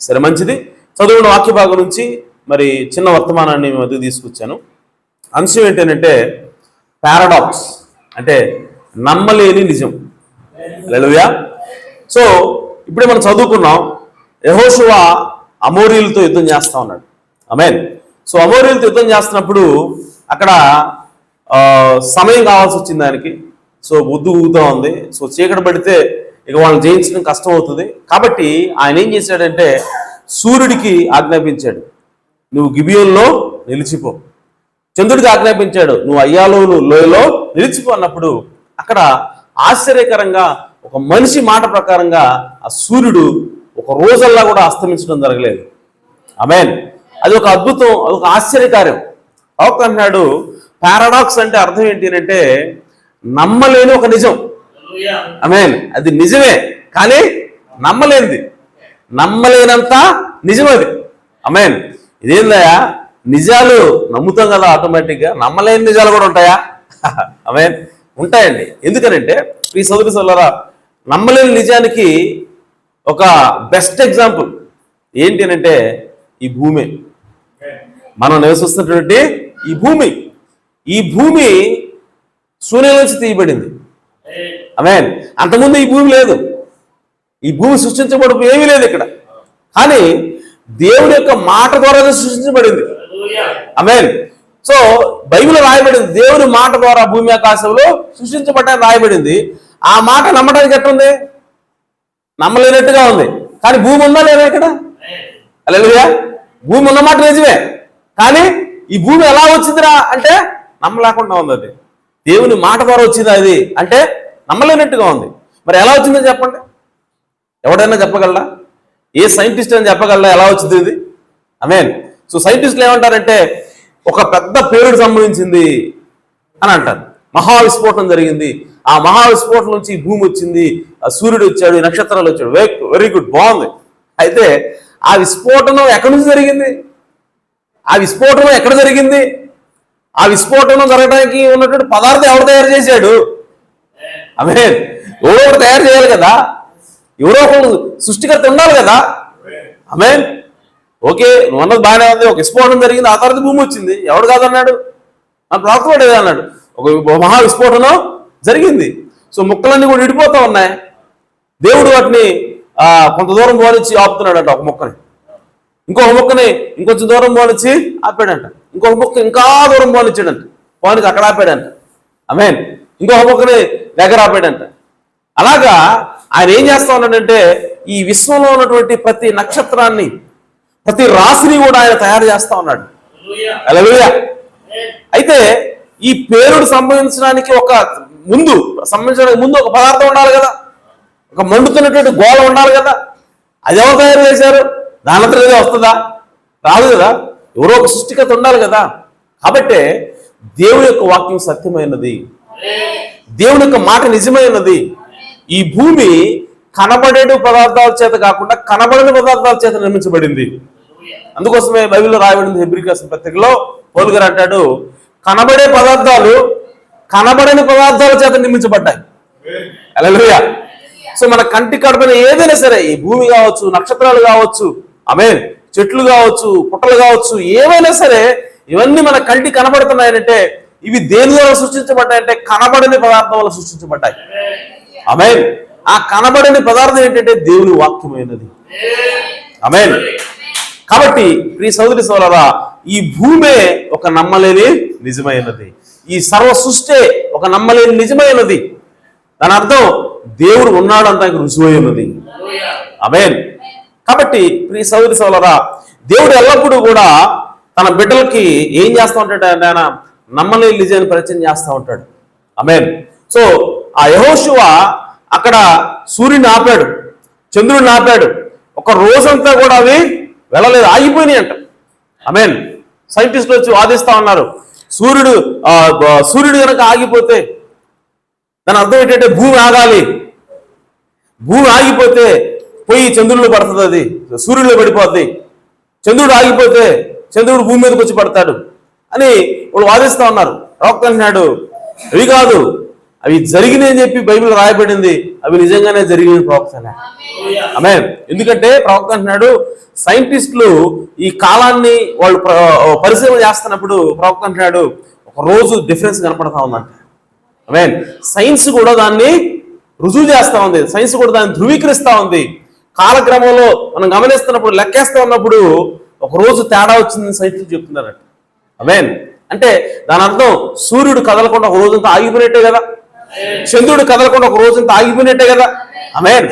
సరే, మంచిది. చదువుకున్న వాక్య భాగం నుంచి మరి చిన్న వర్తమానాన్ని మధ్య తీసుకొచ్చాను. అంశం ఏంటంటే పారాడాక్స్, అంటే నమ్మలేని నిజం. హల్లెలూయా. సో ఇప్పుడే మనం చదువుకున్నాం, యెహోషువ అమోరీయులతో యుద్ధం చేస్తా ఉన్నాడు. ఆమేన్. సో అమోరీయులతో యుద్ధం చేస్తున్నప్పుడు అక్కడ సమయం కావాల్సి వచ్చింది దానికి. సో బుద్ధి ఊగుతూ ఉంది. సో చీకటి పడితే ఇక వాళ్ళని జయించడం కష్టం అవుతుంది. కాబట్టి ఆయన ఏం చేశాడంటే సూర్యుడికి ఆజ్ఞాపించాడు, నువ్వు గిబియోన్లో నిలిచిపో. చంద్రుడికి ఆజ్ఞాపించాడు, నువ్వు అయ్యాలోను లోయలో నిలిచిపో అన్నప్పుడు అక్కడ ఆశ్చర్యకరంగా ఒక మనిషి మాట ప్రకారంగా ఆ సూర్యుడు ఒక రోజల్లా కూడా అస్తమించడం జరగలేదు. ఆమేన్. అది ఒక అద్భుతం, అది ఒక ఆశ్చర్యకార్యం. ప్రవక్త అంటున్నాడు పారాడాక్స్ అంటే అర్థం ఏంటి అంటే నమ్మలేని ఒక నిజం. ఆమేన్. అది నిజమే కానీ నమ్మలేనిది, నమ్మలేనంత నిజం అది. ఆమేన్. ఇదేందయా, నిజాలు నమ్ముతాం కదా ఆటోమేటిక్గా, నమ్మలేని నిజాలు కూడా ఉంటాయా? ఆమేన్, ఉంటాయండి. ఎందుకనంటే ఈ సోదరి సోదరులారా, నమ్మలేని నిజానికి ఒక బెస్ట్ ఎగ్జాంపుల్ ఏంటి అంటే ఈ భూమి, మనం నివసిస్తున్నటువంటి ఈ భూమి. ఈ భూమి శూన్యం నుంచి తీయబడింది. ఆమేన్. అంతకుముందు ఈ భూమి లేదు, ఈ భూమి సృష్టించబడి ఏమీ లేదు ఇక్కడ. కానీ దేవుడి యొక్క మాట ద్వారా సృష్టించబడింది. ఆమేన్. సో బైబిల్ రాయబడింది, దేవుని మాట ద్వారా భూమి ఆకాశంలో సృష్టించబడ్డాన్ని రాయబడింది. ఆ మాట నమ్మడానికి ఎట్లుంది? నమ్మలేనట్టుగా ఉంది. కానీ భూమి ఉందా లేదా ఇక్కడ? హల్లెలూయా. భూమి ఉన్నమాట నిజమే, కానీ ఈ భూమి ఎలా వచ్చిందిరా అంటే నమ్మలేకుండా ఉంది. అది దేవుని మాట ద్వారా వచ్చింది అది అంటే నమ్మలేనట్టుగా ఉంది. మరి ఎలా వచ్చిందని చెప్పండి, ఎవడైనా చెప్పగలరా? ఏ సైంటిస్ట్ అని చెప్పగలరా ఎలా వచ్చింది ఇది? ఆమేన్. సో సైంటిస్టులు ఏమంటారంటే ఒక పెద్ద పేరుకు సంబంధించింది అని అంటారు. మహావిస్ఫోటనం జరిగింది, ఆ మహావిస్ఫోటనం నుంచి భూమి వచ్చింది, ఆ సూర్యుడు వచ్చాడు, నక్షత్రాలు వచ్చాడు. వెరీ గుడ్, బాగుంది. అయితే ఆ విస్ఫోటనం ఎక్కడి నుంచి జరిగింది? ఆ విస్ఫోటనం ఎక్కడ జరిగింది? ఆ విస్ఫోటనం జరగడానికి ఉన్నటువంటి పదార్థం ఎవరు తయారు చేశాడు? ఆమేన్. ఎవరో ఒకటి తయారు చేయాలి కదా, ఎవరో ఒకరు సృష్టికర్త ఉండాలి కదా. ఆమేన్. ఓకే, నువ్వు అన్నది బాగానే ఉంది, ఒక విస్ఫోటనం జరిగింది, ఆ తర్వాత భూమి వచ్చింది. ఎవడు కాదన్నాడు? నాకు రాకపోలేదు అన్నాడు. ఒక మహా విస్ఫోటనం జరిగింది. సో ముక్కలన్నీ కూడా విడిపోతూ ఉన్నాయి. దేవుడు వాటిని కొంత దూరం పోనిచ్చి ఆపుతున్నాడంట. ఒక మొక్కని ఇంకొక మొక్కని ఇంకొంచెం దూరం పోనిచ్చి ఆపాడంట. ఇంకొక మొక్క ఇంకా దూరం పోనిచ్చాడంట, పోనికి అక్కడ ఆపాడంట. ఆమేన్. ఇంకొక మొక్కని దగ్గర ఆపాడంట. అలాగా ఆయన ఏం చేస్తా ఉన్నాడంటే ఈ విశ్వంలో ఉన్నటువంటి ప్రతి నక్షత్రాన్ని, ప్రతి రాశిని కూడా ఆయన తయారు చేస్తా ఉన్నాడు. హల్లెలూయా. అయితే ఈ పేరుడు సంబంధించడానికి ముందు ఒక పదార్థం ఉండాలి కదా, ఒక మండుతున్నటువంటి గోళ ఉండాలి కదా. అది ఎవరు తయారు చేశారు? దానంతరం ఏదో వస్తుందా? రాదు కదా. ఎవరో ఒక సృష్టికత ఉండాలి కదా. కాబట్టే దేవుని యొక్క వాక్యం సత్యమైనది, దేవుని యొక్క మాట నిజమైనది. ఈ భూమి కనబడే పదార్థాల చేత కాకుండా కనబడని పదార్థాల చేత నిర్మించబడింది. అందుకోసమే బైబిల్లో రాయబడింది, హెబ్రీ రాసిన పత్రికలో పౌలు గారు అంటాడు, కనబడే పదార్థాలు కనబడని పదార్థాల చేత నిర్మించబడ్డాయి. హల్లెలూయా. సో మన కంటి కడపన ఏదైనా సరే, ఈ భూమి కావచ్చు, నక్షత్రాలు కావచ్చు, ఆమేన్, చెట్లు కావచ్చు, పుట్టలు కావచ్చు, ఏమైనా సరే ఇవన్నీ మన కంటి కనబడుతున్నాయంటే ఇవి దేని ద్వారా సృష్టించబడ్డాయంటే కనబడని పదార్థం వల్ల సృష్టించబడ్డాయి. ఆమేన్. ఆ కనబడని పదార్థం ఏంటంటే దేవుని వాక్యమైనది. ఆమేన్. కాబట్టి ప్రియ సోదరి సోదరులారా, ఈ భూమే ఒక నమ్మలేని నిజమైనది, ఈ సర్వ సృష్టి ఒక నమ్మలేని నిజమైనది. దాని అర్థం దేవుడు ఉన్నాడు అంత రుజువై ఉన్నది. ఆమేన్. కాబట్టి ప్రియ సోదరి సోదరులారా, దేవుడు ఎల్లప్పుడూ కూడా తన బిడ్డలకి ఏం చేస్తూ ఉంటాడు? ఆయన నమ్మలేని నిజాన్ని పరిచయం చేస్తూ ఉంటాడు. ఆమేన్. సో ఆ యెహోషువ అక్కడ సూర్యుని ఆపాడు, చంద్రుడిని ఆపాడు. ఒక రోజంతా కూడా అవి వెళ్ళలేదు, ఆగిపోయినాయి అంట. ఆమేన్. సైంటిస్టులు వచ్చి వాదిస్తా ఉన్నారు, సూర్యుడు కనుక ఆగిపోతే దాని అర్థం ఏంటంటే భూమి ఆగాలి, భూమి ఆగిపోతే పోయి చంద్రుడిలో పడుతుంది, అది సూర్యుడిలో పడిపోద్ది. చంద్రుడు ఆగిపోతే చంద్రుడు భూమి మీదకి వచ్చి పడతాడు అని వాళ్ళు వాదిస్తూ ఉన్నారు. ప్రవక్త అంటున్నాడు, అవి కాదు, అవి జరిగినాయి అని చెప్పి బైబిల్ రాయబడింది, అవి నిజంగానే జరిగిన ప్రవక్తలే. ఆమేన్. ఎందుకంటే ప్రవక్త అంటున్నాడు, సైంటిస్టులు ఈ కాలాన్ని వాళ్ళు పరిశీలన చేస్తున్నప్పుడు ప్రవక్త అంటున్నాడు ఒక రోజు డిఫరెన్స్ కనపడతా ఉందంట. ఆమేన్. సైన్స్ కూడా దాన్ని రుజువు చేస్తా ఉంది, సైన్స్ కూడా దాన్ని ధృవీకరిస్తా ఉంది. కాలక్రమంలో మనం గమనిస్తున్నప్పుడు, లెక్కేస్తా ఉన్నప్పుడు ఒక రోజు తేడా వచ్చిందని సైంటిస్టులు చెప్తున్నారట. ఆమేన్. అంటే దాని అర్థం సూర్యుడు కదలకుండా ఒక రోజంతా ఆగిపోయినట్టే కదా, చంద్రుడు కదలకుండా ఒక రోజంతా ఆగిపోయినట్టే కదా. ఆమేన్.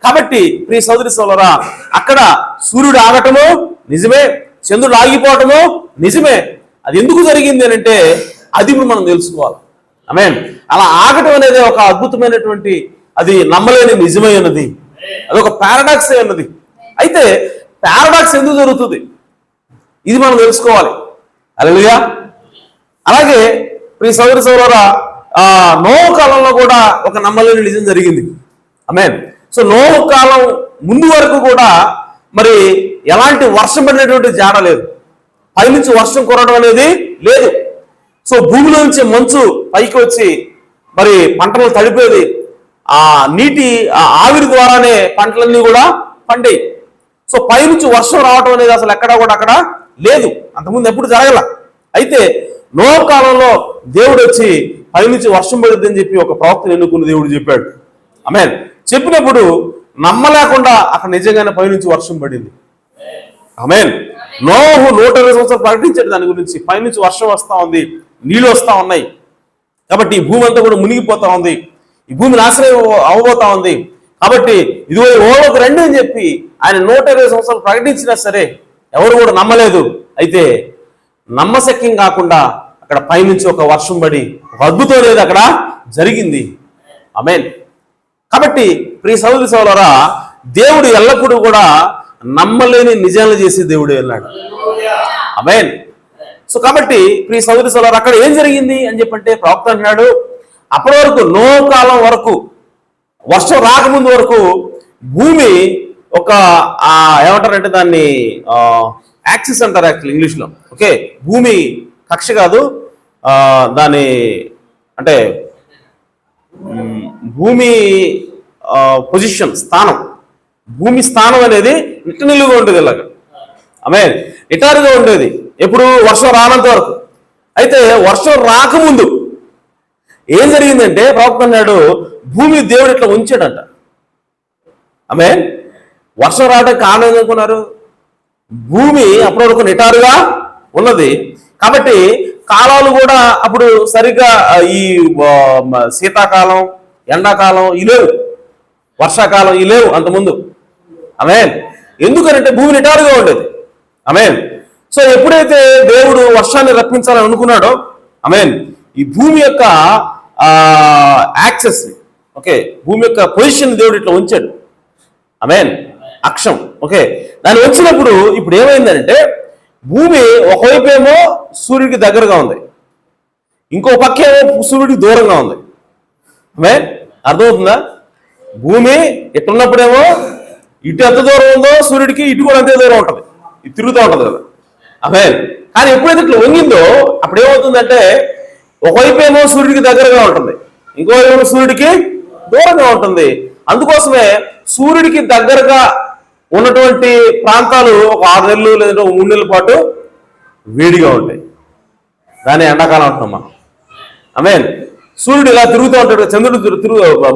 కాబట్టి ప్రియ సోదరి సోదరా, అక్కడ సూర్యుడు ఆగటము నిజమే, చంద్రుడు ఆగిపోవటము నిజమే. అది ఎందుకు జరిగింది అని అంటే అది ఇప్పుడు మనం తెలుసుకోవాలి. ఆమేన్. అలా ఆగటం అనేది ఒక అద్భుతమైనటువంటి, అది నమ్మలేని నిజమై ఉన్నది, అదొక పారాడాక్స్ అయి ఉన్నది. అయితే పారాడాక్స్ ఎందుకు జరుగుతుంది ఇది మనం తెలుసుకోవాలి. హల్లెలూయా. అలాగే ప్రియ సోదరి సోదరా, నోహు కాలంలో కూడా ఒక నమ్మలేని నిజం జరిగింది. ఆమేన్. సో నోహు కాలం ముందు వరకు కూడా మరి ఎలాంటి వర్షం పడినటువంటి జాడ లేదు, పైనుంచి వర్షం కురవడం అనేది లేదు. సో భూమిలో నుంచి మంచు పైకి వచ్చి మరి పంటలు తడిపేది, ఆ నీటి ఆవిరి ద్వారానే పంటలన్నీ కూడా పండాయి. సో పైనుంచి వర్షం రావడం అనేది అసలు ఎక్కడా కూడా అక్కడ లేదు, అంతకుముందు ఎప్పుడు జరగల. అయితే నోహు కాలంలో దేవుడు వచ్చి పైనుంచి వర్షం పడుద్ది అని చెప్పి ఒక ప్రవక్తను ఎన్నుకున్న దేవుడు చెప్పాడు. ఆమేన్. చెప్పినప్పుడు నమ్మలేకుండా అక్కడ నిజంగానే పైనుంచి వర్షం పడింది. ఆమేన్. నోహు 120 సంవత్సరాలు ప్రకటించాడు దాని గురించి, పైనుంచి వర్షం వస్తా ఉంది, నీళ్ళు వస్తా ఉన్నాయి, కాబట్టి ఈ భూమి అంతా కూడా మునిగిపోతా ఉంది, ఈ భూమి నాశనం అవ్వబోతా ఉంది, కాబట్టి ఇదిగో ఓలోకి రండి అని చెప్పి ఆయన 120 సంవత్సరాలు ప్రకటించినా సరే ఎవరు కూడా నమ్మలేదు. అయితే నమ్మశక్యం కాకుండా అక్కడ పైనుంచి ఒక వర్షం పడి ఒక అద్భుతం అనేది అక్కడ జరిగింది. ఆమేన్. కాబట్టి ప్రియ సోదరి సోదరా, దేవుడు ఎల్లప్పుడూ కూడా నమ్మలేని నిజాలు చేసే దేవుడే అన్నాడు. ఆమేన్. సో కాబట్టి ప్రియ సోదరి సోదరా, అక్కడ ఏం జరిగింది అని చెప్పంటే ప్రవక్త అంటున్నాడు, అప్పటి వరకు నోహు కాలం వరకు, వర్షం రాకముందు వరకు భూమి ఒక ఏమంటారంటే దాన్ని యాక్సిస్ అంటారు యాక్చువల్ ఇంగ్లీష్లో. ఓకే, భూమి కక్ష కాదు, దాని అంటే భూమి పొజిషన్, స్థానం, భూమి స్థానం అనేది నిలువుగా ఉండేది, ఇలాగా. ఆమేన్. నిటారుగా ఉండేది ఎప్పుడు వర్షం రానంత వరకు. అయితే వర్షం రాకముందు ఏం జరిగిందంటే ప్రవక్త అన్నాడు, భూమి దేవుడు ఇట్లా ఉంచాడంట. ఆమేన్. వర్షం రావడానికి కారణం ఏమనుకున్నారు? భూమి అప్పటి వరకు నిటారుగా ఉన్నది, కాబట్టి కాలాలు కూడా అప్పుడు సరిగ్గా ఈ శీతాకాలం, ఎండాకాలం ఈ లేవు, వర్షాకాలం ఈ లేవు అంతకుముందు. ఆమేన్. ఎందుకనంటే భూమి నిటారుగా ఉండేది. ఆమేన్. సో ఎప్పుడైతే దేవుడు వర్షాన్ని రప్పించాలని అనుకున్నాడో, ఆమేన్, ఈ భూమి యొక్క యాక్సెస్, ఓకే, భూమి యొక్క పొజిషన్ దేవుడు ఇట్లా ఉంచాడు. ఆమేన్. అక్షం, ఓకే, దాన్ని వచ్చినప్పుడు ఇప్పుడు ఏమైందంటే భూమి ఒకవైపు ఏమో సూర్యుడికి దగ్గరగా ఉంది, ఇంకో పక్క ఏమో సూర్యుడికి దూరంగా ఉంది. ఆమేన్. అర్థమవుతుందా? భూమి ఎట్టున్నప్పుడేమో ఇటు ఎంత దూరం ఉందో సూర్యుడికి ఇటు కూడా అంతే దూరం ఉంటుంది, ఇది తిరుగుతూ ఉంటుంది కదా. ఆమేన్. కానీ ఎప్పుడైతే ఇట్లా వంగిందో అప్పుడు ఏమవుతుందంటే ఒకవైపు ఏమో సూర్యుడికి దగ్గరగా ఉంటుంది, ఇంకోవైపు ఏమో సూర్యుడికి దూరంగా ఉంటుంది. అందుకోసమే సూర్యుడికి దగ్గరగా ఉన్నటువంటి ప్రాంతాలు ఒక 6 నెలలు లేదంటే 3 నెలల పాటు వేడిగా ఉంటాయి, దాన్ని ఎండాకాలం అంటున్నాం మనం. ఆమేన్. సూర్యుడు ఇలా తిరుగుతూ ఉంటాడు, చంద్రుడు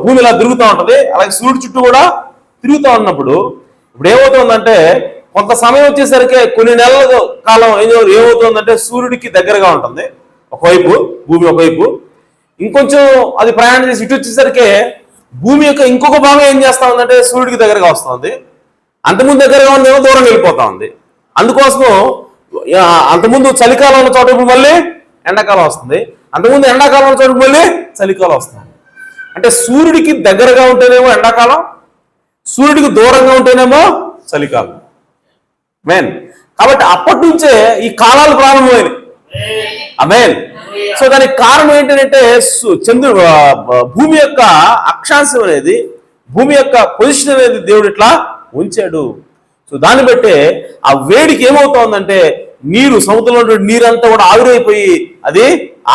భూమి ఇలా తిరుగుతూ ఉంటుంది, అలాగే సూర్యుడు చుట్టూ కూడా తిరుగుతూ ఉన్నప్పుడు ఇప్పుడు ఏమవుతుందంటే కొంత సమయం వచ్చేసరికి కొన్ని నెలల కాలం ఏమవుతుందంటే సూర్యుడికి దగ్గరగా ఉంటుంది ఒకవైపు, భూమి ఒకవైపు, ఇంకొంచెం అది ప్రయాణం చేసి ఇటు వచ్చేసరికి భూమి యొక్క ఇంకొక భాగం ఏం చేస్తా ఉందంటే సూర్యుడికి దగ్గరగా వస్తుంది, అంతకుముందు దగ్గరగా ఉందేమో దూరం వెళ్ళిపోతా ఉంది. అందుకోసము అంతకుముందు చలికాలం ఉన్న చోట ఇప్పుడు మళ్ళీ ఎండాకాలం వస్తుంది, అంతకుముందు ఎండాకాలం ఉన్న చోట మళ్ళీ చలికాలం వస్తుంది. అంటే సూర్యుడికి దగ్గరగా ఉంటేనేమో ఎండాకాలం, సూర్యుడికి దూరంగా ఉంటేనేమో చలికాలం. ఆమేన్. కాబట్టి అప్పటి నుంచే ఈ కాలాలు ప్రారంభమైనవి. ఆమేన్. సో దానికి కారణం ఏంటంటే భూమి యొక్క అక్షాంశం అనేది, భూమి యొక్క పొజిషన్ అనేది దేవుడు ఇట్లా ఉంచాడు. సో దాన్ని బట్టే ఆ వేడికి ఏమవుతోందంటే నీరు, సముద్రంలో నీరంతా కూడా ఆవిరైపోయి అది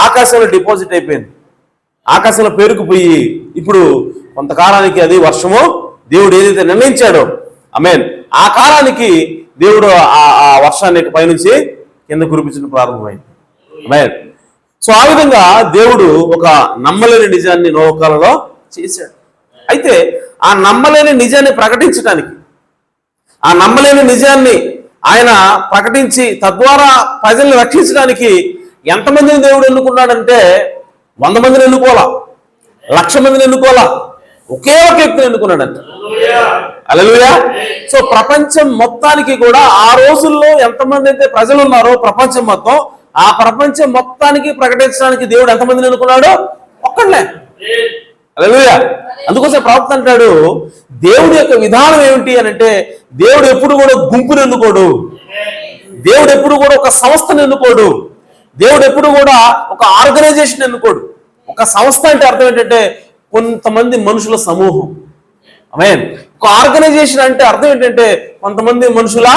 ఆకాశంలో డిపాజిట్ అయిపోయింది. ఆకాశంలో పేరుకుపోయి ఇప్పుడు కొంతకాలానికి అది వర్షము దేవుడు ఏదైతే నిర్ణయించాడో ఆమేన్, ఆ కాలానికి దేవుడు ఆ వర్షాన్ని పైనుంచి కింద కురిపించడం ప్రారంభమైంది. ఆమేన్. సో ఆ విధంగా దేవుడు ఒక నమ్మలేని నిజాన్ని నోవహు కాలంలో చేశాడు. అయితే ఆ నమ్మలేని నిజాన్ని ప్రకటించడానికి, ఆ నమ్మలేని నిజాన్ని ఆయన ప్రకటించి తద్వారా ప్రజల్ని రక్షించడానికి ఎంతమందిని దేవుడు ఎన్నుకున్నాడంటే 100 మందిని ఎన్నుకోవాలా, 1,00,000 మందిని ఎన్నుకోవాలా, ఒకే ఒక వ్యక్తిని ఎన్నుకున్నాడంట. హల్లెలూయా. సో ప్రపంచం మొత్తానికి కూడా ఆ రోజుల్లో ఎంతమంది అయితే ప్రజలు ఉన్నారో ప్రపంచం మొత్తం, ఆ ప్రపంచం మొత్తానికి ప్రకటించడానికి దేవుడు ఎంతమందిని ఎన్నుకున్నాడు? ఒక్కడే. హల్లెలూయా. అందుకోసం ప్రవక్త అంటాడు, దేవుడి యొక్క విధానం ఏమిటి అని అంటే, దేవుడు ఎప్పుడు కూడా గుంపును ఎన్నుకోడు, దేవుడు ఎప్పుడు కూడా ఒక సంస్థను ఎన్నుకోడు, దేవుడు ఎప్పుడు కూడా ఒక ఆర్గనైజేషన్ ఎన్నుకోడు. ఒక సంస్థ అంటే అర్థం ఏంటంటే కొంతమంది మనుషుల సమూహం. ఆమేన్. ఒక ఆర్గనైజేషన్ అంటే అర్థం ఏంటంటే కొంతమంది మనుషుల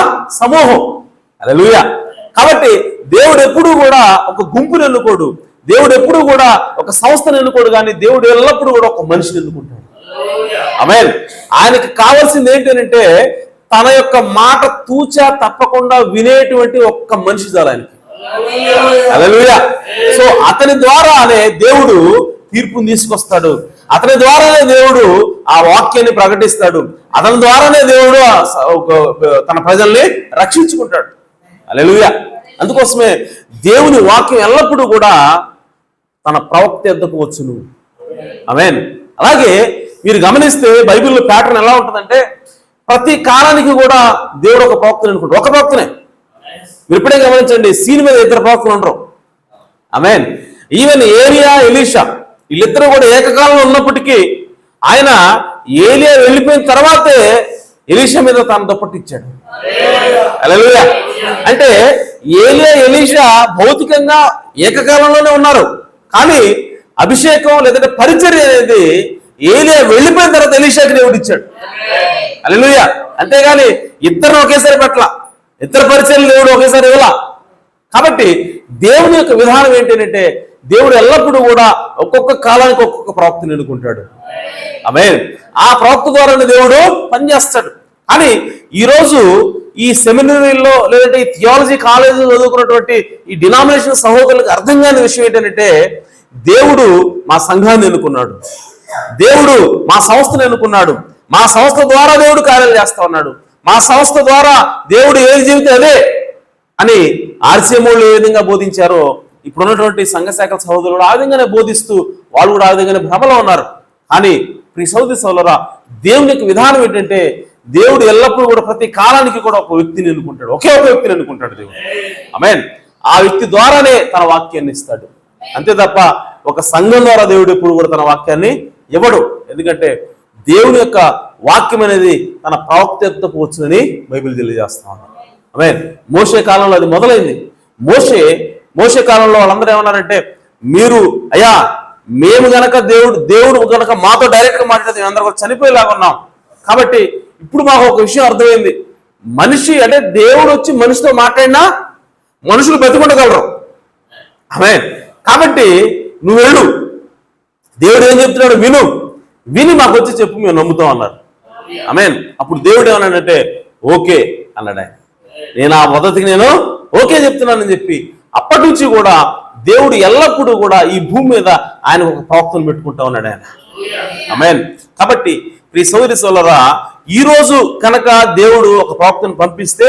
సమూహం. హల్లెలూయా. కాబట్టి దేవుడు ఎప్పుడు కూడా ఒక గుంపును ఎన్నుకోడు, దేవుడు ఎప్పుడు కూడా ఒక సంస్థను ఎన్నుకోడు, కానీ దేవుడు ఎల్లప్పుడూ కూడా ఒక మనిషిని ఎన్నుకుంటాడు. ఆమేన్. ఆయనకి కావాల్సింది ఏంటంటే తన యొక్క మాట తూచా తప్పకుండా వినేటువంటి ఒక్క మనిషి చాలు ఆయనకి. హల్లెలూయా. సో అతని ద్వారానే దేవుడు తీర్పుని తీసుకొస్తాడు, అతని ద్వారానే దేవుడు ఆ వాక్యాన్ని ప్రకటిస్తాడు, అతని ద్వారానే దేవుడు తన ప్రజల్ని రక్షించుకుంటాడు. హల్లెలూయా. అందుకోసమే దేవుని వాక్యం ఎల్లప్పుడూ కూడా తన ప్రవక్త యొద్దకు వచ్చును. ఆమేన్. అలాగే మీరు గమనిస్తే బైబిల్లో ప్యాటర్న్ ఎలా ఉంటుందంటే ప్రతి కాలానికి కూడా దేవుడు ఒక ప్రవక్తను ఎన్నుకుంటాడు. ఒక ప్రవక్తనే. మీరు ఇప్పుడే గమనించండి, సీన్ మీద 2 ప్రవక్తలు ఉండరు. ఆమేన్. ఈవెన్ ఏలియా, ఎలీషా వీళ్ళిద్దరూ కూడా ఏకకాలంలో ఉన్నప్పటికీ ఆయన ఏలియా వెళ్ళిపోయిన తర్వాతే ఎలీషా మీద తన దుప్పట్టిచ్చాడు. హల్లెలూయా. అంటే ఏలియా, ఎలీషా భౌతికంగా ఏకకాలంలోనే ఉన్నారు, కానీ అభిషేకం లేదంటే పరిచర్య అనేది ఏలియా వెళ్ళిపోయిన తర్వాత ఎలీషాకి దేవుడు ఇచ్చాడు. హల్లెలూయా. అంతేగాని ఇద్దరు ఒకేసారి పట్ల, ఇద్దరు పరిచర్యలు దేవుడు ఒకేసారి ఇవ్వాల. కాబట్టి దేవుని యొక్క విధానం ఏంటంటే దేవుడు ఎల్లప్పుడూ కూడా ఒక్కొక్క కాలానికి ఒక్కొక్క ప్రవక్తను ఎన్నుకుంటాడు. ఆమేన్. ఆ ప్రవక్త ద్వారానే దేవుడు పనిచేస్తాడు. కానీ ఈరోజు ఈ సెమినరీల్లో లేదంటే ఈ థియాలజీ కాలేజీలో చదువుకున్నటువంటి ఈ డినామినేషన్ సహోదరులకు అర్థం కాని విషయం ఏంటంటే దేవుడు మా సంఘాన్ని ఎన్నుకున్నాడు, దేవుడు మా సంస్థను ఎన్నుకున్నాడు, మా సంస్థ ద్వారా దేవుడు కార్యాలు చేస్తా ఉన్నాడు, మా సంస్థ ద్వారా దేవుడు ఏది చెబితే అదే అని ఆర్సీఎంఓళ్ళు ఏ విధంగా బోధించారో ఇప్పుడున్నటువంటి సంఘ శాఖల సహోదరులు ఆ విధంగానే బోధిస్తూ వాళ్ళు కూడా ఆ విధంగానే భ్రమలో ఉన్నారు. కానీ ప్రియ సహోదరి సహోదరులారా, దేవుని యొక్క విధానం ఏంటంటే దేవుడు ఎల్లప్పుడూ కూడా ప్రతి కాలానికి కూడా ఒక వ్యక్తిని ఎన్నుకుంటాడు, ఒకే ఒక వ్యక్తిని ఎన్నుకుంటాడు దేవుడు. ఆమేన్. ఆ వ్యక్తి ద్వారానే తన వాక్యాన్ని ఇస్తాడు, అంతే తప్ప ఒక సంఘం ద్వారా దేవుడు ఎప్పుడు కూడా తన వాక్యాన్ని ఇవ్వడు. ఎందుకంటే దేవుని యొక్క వాక్యం అనేది తన ప్రవక్త యొద్దకు వచ్చునని బైబిల్ తెలియజేస్తా ఉంది. ఆమేన్. మోషే కాలంలో అది మొదలైంది. మోషే కాలంలో వాళ్ళందరూ ఏమన్నారంటే, మీరు అయ్యా మేము గనక దేవుడు గనక మాతో డైరెక్ట్ గా మాట్లాడితే మేము అందరూ కూడా చనిపోయేలాగా ఉన్నాం, కాబట్టి ఇప్పుడు మాకు ఒక విషయం అర్థమైంది, మనిషి అంటే దేవుడు వచ్చి మనిషితో మాట్లాడినా మనుషులు బతికుండగలరు. ఆమేన్. కాబట్టి నువ్వు వెళ్ళు, దేవుడు ఏం చెప్తున్నాడు విని మాకు వచ్చి చెప్పు, మేము నమ్ముతాం అన్నారు. ఆమేన్. అప్పుడు దేవుడు ఏమన్నాడంటే ఓకే అన్నాడు ఆయన. నేను ఆ మొదటికి నేను ఓకే చెప్తున్నానని చెప్పి అప్పటి నుంచి కూడా దేవుడు ఎల్లప్పుడూ కూడా ఈ భూమి మీద ఆయన ఒక ప్రవక్తను పెట్టుకుంటా ఉన్నాడు ఆయన. ఆమేన్. కాబట్టి ప్రియ సోదరి సోదరులారా, ఈ రోజు కనుక దేవుడు ఒక ప్రవక్తను పంపిస్తే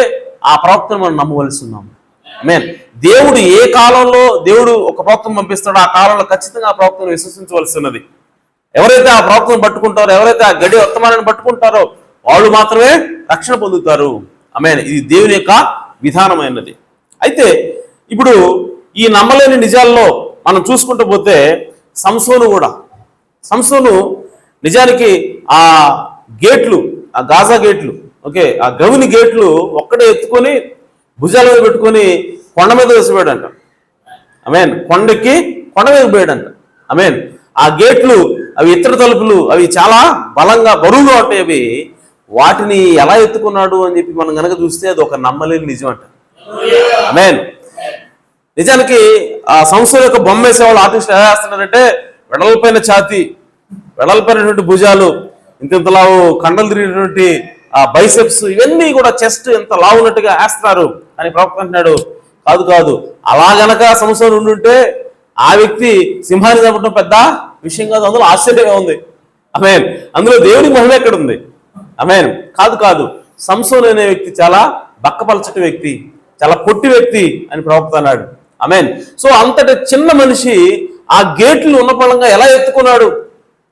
ఆ ప్రవక్తను మనం నమ్మవలసి ఉన్నాం. ఆమేన్. దేవుడు ఏ కాలంలో దేవుడు ఒక ప్రవక్తను పంపిస్తాడో ఆ కాలంలో ఖచ్చితంగా ఆ ప్రవక్తను విశ్వసించవలసి ఉన్నది. ఎవరైతే ఆ ప్రవక్తను పట్టుకుంటారో, ఎవరైతే ఆ గడి వర్తమానాన్ని పట్టుకుంటారో వాళ్ళు మాత్రమే రక్షణ పొందుతారు. ఆమేన్. ఇది దేవుని యొక్క విధానమైనది. అయితే ఇప్పుడు ఈ నమ్మలేని నిజాల్లో మనం చూసుకుంటూ పోతే సంసోను నిజానికి ఆ గేట్లు, ఆ గాజా గేట్లు, ఓకే, ఆ గవిని గేట్లు ఒక్కడే ఎత్తుకొని భుజాల మీద పెట్టుకొని కొండ మీద వేసిపోయాడంట. ఆమేన్. కొండెక్కి కొండ మీద పోయాడంట. ఆమేన్. ఆ గేట్లు అవి ఇతర తలుపులు అవి చాలా బలంగా బరువుగా ఉంటాయి. అవి వాటిని ఎలా ఎత్తుకున్నాడు అని చెప్పి మనం కనుక చూస్తే అది ఒక నమ్మలేని నిజం అంట. ఆమేన్. నిజానికి ఆ సంస్థల యొక్క బొమ్మ వేసేవాళ్ళు ఆర్టిస్టులు ఎలా వేస్తున్నారంటే వెడల్పైన ఛాతి, వెడల్పైనటువంటి భుజాలు, ఇంత లావు కండలు తిరిగినటువంటి ఆ బైసెప్స్, ఇవన్నీ కూడా చెస్ట్ ఎంత లావున్నట్టుగా వేస్తున్నారు అని ప్రవక్త అంటున్నాడు. కాదు కాదు, అలా గనక సంసోను ఉండుంటే ఆ వ్యక్తి సింహాన్ని చంపడం పెద్ద విషయం కాదు, అందులో ఆశ్చర్యంగా ఉంది. ఆమేన్. అందులో దేవుని మహిమ ఎక్కడ ఉంది? ఆమేన్. కాదు కాదు, సంసోను అనే వ్యక్తి చాలా బక్కపలచటి వ్యక్తి, చాలా పొట్టి వ్యక్తి అని ప్రవక్త అన్నాడు. ఆమేన్. సో అంతటి చిన్న మనిషి ఆ గేట్లు ఉన్న పరంగా ఎలా ఎత్తుకున్నాడు,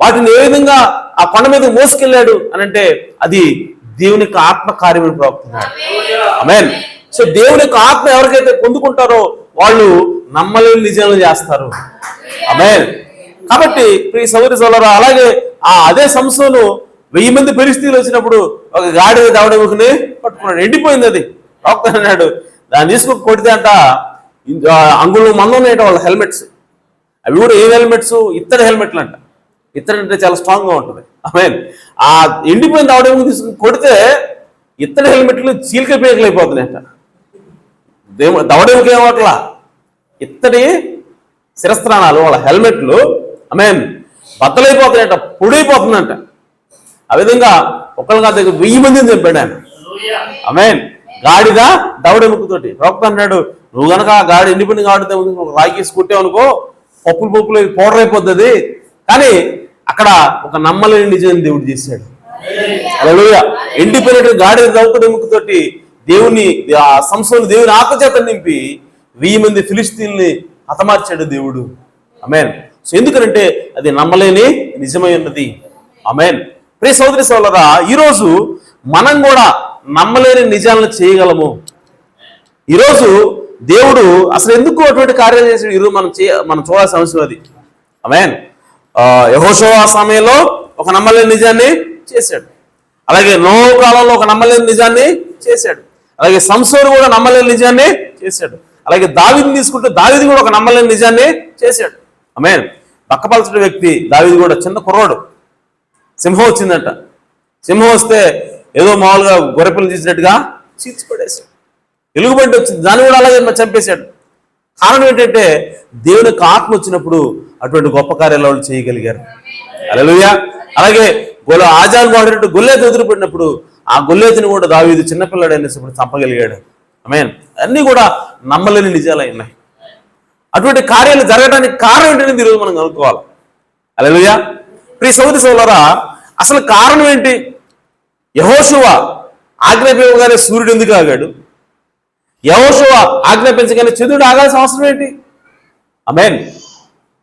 వాటిని ఏ విధంగా ఆ కొండ మీద మోసుకెళ్ళాడు అని అంటే అది దేవుని యొక్క ఆత్మ కార్యమని ప్రవక్తున్నాడు. ఆమేన్. సో దేవుని యొక్క ఆత్మ ఎవరికైతే పొందుకుంటారో వాళ్ళు నమ్మలేని నిజాలు చేస్తారు. ఆమేన్. కాబట్టి ప్రియ సహోదరి సోదరులారా, అలాగే అదే సంసోను 1000 మంది ఫిలిష్తీయులు వచ్చినప్పుడు ఒక గాడిద దవడెముకని పట్టుకున్నాడు, ఎండిపోయింది. అది ప్రవక్త అన్నాడు, దాన్ని తీసుకుని కొడితే అంట అంగుళం మందం ఉన్నాయట వాళ్ళ హెల్మెట్స్. అవి కూడా ఏ హెల్మెట్స్? ఇత్తడి హెల్మెట్లు అంట. ఇత్తడి అంటే చాలా స్ట్రాంగ్గా ఉంటుంది. ఆమేన్. ఆ ఎండిపోయిన దవడెముక తీసుకుని కొడితే ఇత్తడి హెల్మెట్లు చీలిక పేకలు అయిపోతున్నాయంట. దవడెముక ఏమట్లా, ఇత్తడి శిరస్త్రాణాలు వాళ్ళ హెల్మెట్లు ఆమేన్ బద్దలైపోతున్నాయంట, పొడైపోతుందంట. ఆ విధంగా ఒకళ్ళ దగ్గర 1000 మందిని చంపాడు ఆయన. ఆమేన్. గాడిద దవడెముకతోటి. ప్రవక్త అన్నాడు, నువ్వు కనుక ఆ గాడి ఎండిపోయిన గాడితే రాయికేసి కొట్టావనుకో పప్పులు పౌడర్ అయిపోతుంది. కానీ అక్కడ ఒక నమ్మలేని నిజాన్ని దేవుడు చేశాడు. హల్లెలూయా. ఎండిపోయినటువంటి గాడిద దవడెముకతోటి దేవుని సంసోను దేవుని ఆత్మచేత నింపి 1000 మంది ఫిలిష్తీయుల్ని హతమార్చాడు దేవుడు. ఆమేన్. సో ఎందుకంటే అది నమ్మలేని నిజమై ఉన్నది. ఆమేన్. ప్రియ సోదరి సోదరులారా, ఈరోజు మనం కూడా నమ్మలేని నిజాలను చేయగలము. ఈరోజు దేవుడు అసలు ఎందుకు అటువంటి కార్యాలు చేశాడు ఈరోజు మనం చూడాల్సిన అవసరం అది. ఆమేన్. యెహోషువ సమయంలో ఒక నమ్మలేని నిజాన్ని చేశాడు. అలాగే నోహు కాలంలో ఒక నమ్మలేని నిజాన్ని చేశాడు. అలాగే సంసోను కూడా నమ్మలేని నిజాన్ని చేశాడు. అలాగే దావీదుని తీసుకుంటే దావీదు కూడా ఒక నమ్మలేని నిజాన్ని చేశాడు. ఆమేన్. బక్కపలచటి వ్యక్తి దావీదు కూడా, చిన్న కుర్రాడు. సింహం వచ్చిందంట. సింహం వస్తే ఏదో మామూలుగా గొర్రెపిల్లని తీసినట్టుగా చీల్చిపడేశాడు. ఎలుగుబంటి వచ్చింది, దాన్ని కూడా అలాగే చంపేశాడు. కారణం ఏంటంటే దేవుని యొక్క ఆత్మ వచ్చినప్పుడు అటువంటి గొప్ప కార్యాలు వాళ్ళు చేయగలిగారు. హల్లెలూయా. అలాగే ఆజాన్ వాడినట్టు గొల్లేత ఎదురుపడినప్పుడు ఆ గొల్లేతిని కూడా దావీదు చిన్నపిల్లాడు అనేసినప్పుడు చంపగలిగాడు. ఆమేన్. అన్నీ కూడా నమ్మలేని నిజాలు ఉన్నాయి. అటువంటి కార్యాలు జరగడానికి కారణం ఏంటనేది ఈరోజు మనం కనుక్కోవాలి. హల్లెలూయా. ప్రియ సహోదరి సోదరులారా, అసలు కారణం ఏంటి? యెహోషువ ఆజ్ఞాపించగానే సూర్యుడు ఎందుకు ఆగాడు? యెహోషువ ఆజ్ఞాపించగానే చంద్రుడు ఆగాల్సిన అవసరం ఏంటి? ఆమేన్.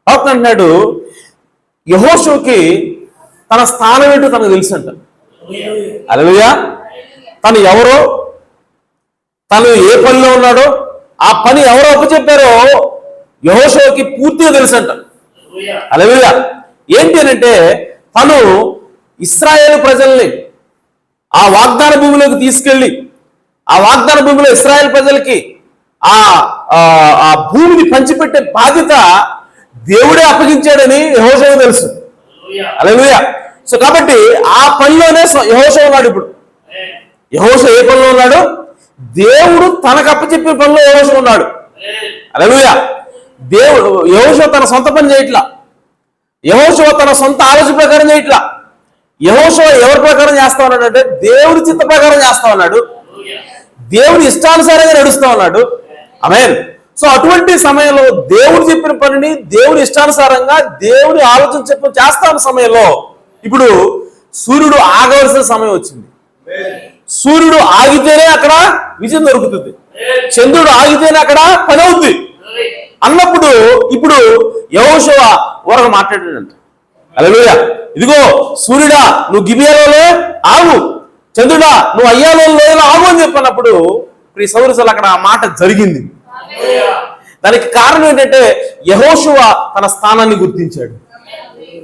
ప్రవక్త అంటున్నాడు, యెహోషువకి తన స్థానం ఏంటో తనకు తెలుసంట. హల్లెలూయా. తను ఎవరో, తను ఏ పనిలో ఉన్నాడో, ఆ పని ఎవరో అప్పచెప్పారో యెహోషువకి పూర్తిగా తెలుసంట. హల్లెలూయా. ఏంటి అనంటే తను ఇశ్రాయేలు ప్రజల్ని ఆ వాగ్దాన భూమిలోకి తీసుకెళ్ళి ఆ వాగ్దాన భూమిలో ఇశ్రాయేలు ప్రజలకి ఆ భూమిని పంచిపెట్టే బాధ్యత దేవుడే అప్పగించాడని యెహోషువకు తెలుసు. హల్లెలూయా. సో కాబట్టి ఆ పనిలోనే యెహోషువ ఉన్నాడు. ఇప్పుడు యెహోషువ ఏ పనిలో ఉన్నాడు? దేవుడు తనకు అప్పచెప్పే పనిలో యెహోషువ ఉన్నాడు. హల్లెలూయా. దేవుడు యెహోషువ తన సొంత పని చేయట్లా. యెహోషువ తన సొంత ఆలోచన ప్రకారం చేయట్లా. యెహోషువ ఎవరి ప్రకారం చేస్తా ఉన్నాడు అంటే దేవుడి చిత్త ప్రకారం చేస్తా ఉన్నాడు. దేవుడి ఇష్టానుసారంగా నడుస్తా ఉన్నాడు. ఆమేన్. సో అటువంటి సమయంలో దేవుడు చెప్పిన పనిని దేవుడి ఇష్టానుసారంగా దేవుడి ఆలోచన చెప్పి చేస్తా ఉన్న సమయంలో ఇప్పుడు సూర్యుడు ఆగవలసిన సమయం వచ్చింది. సూర్యుడు ఆగితేనే అక్కడ విజయం దొరుకుతుంది, చంద్రుడు ఆగితేనే అక్కడ పని అవుతుంది అన్నప్పుడు ఇప్పుడు యెహోషువ ఊరక మాట్లాడాడంట. హల్లెలూయా. ఇదిగో సూర్యుడా నువ్వు గిబియాలో ఆగు, చంద్రుడా నువ్వు అయ్యాలో ఆగు అని చెప్పినప్పుడు ప్రియ సహోదరులు అక్కడ ఆ మాట జరిగింది. దానికి కారణం ఏంటంటే యెహోషువ తన స్థానాన్ని గుర్తించాడు.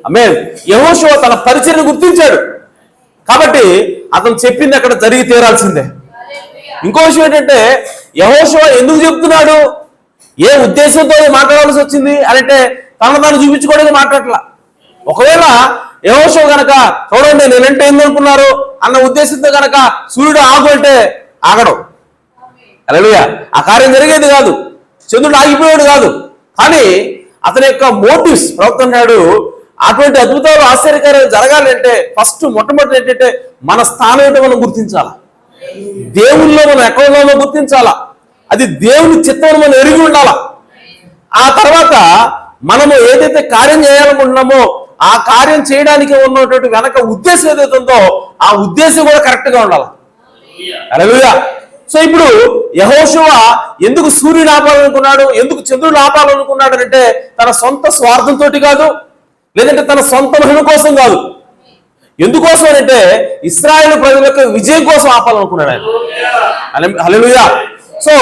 ఆమేన్. యెహోషువ తన పరిచర్యను గుర్తించాడు. కాబట్టి అతను చెప్పింది అక్కడ జరిగి తీరాల్సిందే. ఇంకో విషయం ఏంటంటే యెహోషువ ఎందుకు చెప్తున్నాడు, ఏ ఉద్దేశంతో మాట్లాడాల్సి వచ్చింది అంటే తను చూపించుకోవడానికి మాట్లాడలా. ఒకవేళ యెహోషువ గనక చూడండి నేనంటే ఏందనుకున్నారు అన్న ఉద్దేశంతో గనక సూర్యుడు ఆగు అంటే ఆగడం. హల్లెలూయా. ఆ కార్యం జరిగేది కాదు, చంద్రుడు ఆగిపోయాడు కాదు. కానీ అతని యొక్క మోటివ్స్ ప్రవక్త అన్నాడు, అటువంటి అద్భుతాలు ఆశ్చర్యకార్యాలు జరగాలంటే ఫస్ట్ మొట్టమొదటి ఏంటంటే మన స్థానం ఏంటో మనం గుర్తించాలా, దేవుల్లో మనం ఎక్కడ ఉన్నామో గుర్తించాలా, అది దేవుని చిత్తం మనం ఎరిగి ఉండాలా. ఆ తర్వాత మనము ఏదైతే కార్యం చేయాలనుకుంటున్నామో ఆ కార్యం చేయడానికి ఉన్నటువంటి వెనక ఉద్దేశం ఏదైతే ఉందో ఆ ఉద్దేశం కూడా కరెక్ట్ గా ఉండాలి. హల్లెలూయా. సో ఇప్పుడు యెహోషువ ఎందుకు సూర్యుని ఆపాలనుకున్నాడు, ఎందుకు చంద్రుని ఆపాలనుకున్నాడు అంటే తన సొంత స్వార్థంతో కాదు, లేదంటే తన సొంత మహిమ కోసం కాదు. ఎందుకోసం అంటే ఇశ్రాయేలు ప్రజల యొక్క విజయం కోసం ఆపాలనుకున్నాడు ఆయన. హల్లెలూయా. సో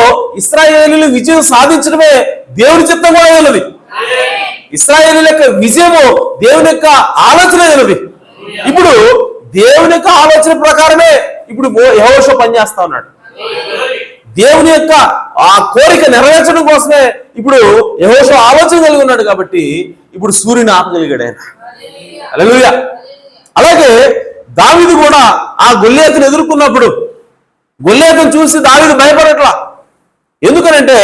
ఇశ్రాయేలీయులు విజయం సాధించడమే దేవుని చిత్తం కూడా ఉన్నది. ఇశ్రాయేలీయుల యొక్క విజయము దేవుని యొక్క ఆలోచన ఉన్నది. ఇప్పుడు దేవుని యొక్క ఆలోచన ప్రకారమే ఇప్పుడు యెహోషువ పనిచేస్తా ఉన్నాడు. దేవుని యొక్క ఆ కోరిక నెరవేర్చడం కోసమే ఇప్పుడు యెహోషువ ఆలోచన కలిగి ఉన్నాడు. కాబట్టి ఇప్పుడు సూర్యుని ఆపగలిగాడు ఆయన. హల్లెలూయా. అలాగే దావీదు కూడా ఆ గొల్లియాతును ఎదుర్కొన్నప్పుడు గొల్లియాతును చూసి దావీదు భయపడట్లా. ఎందుకనంటే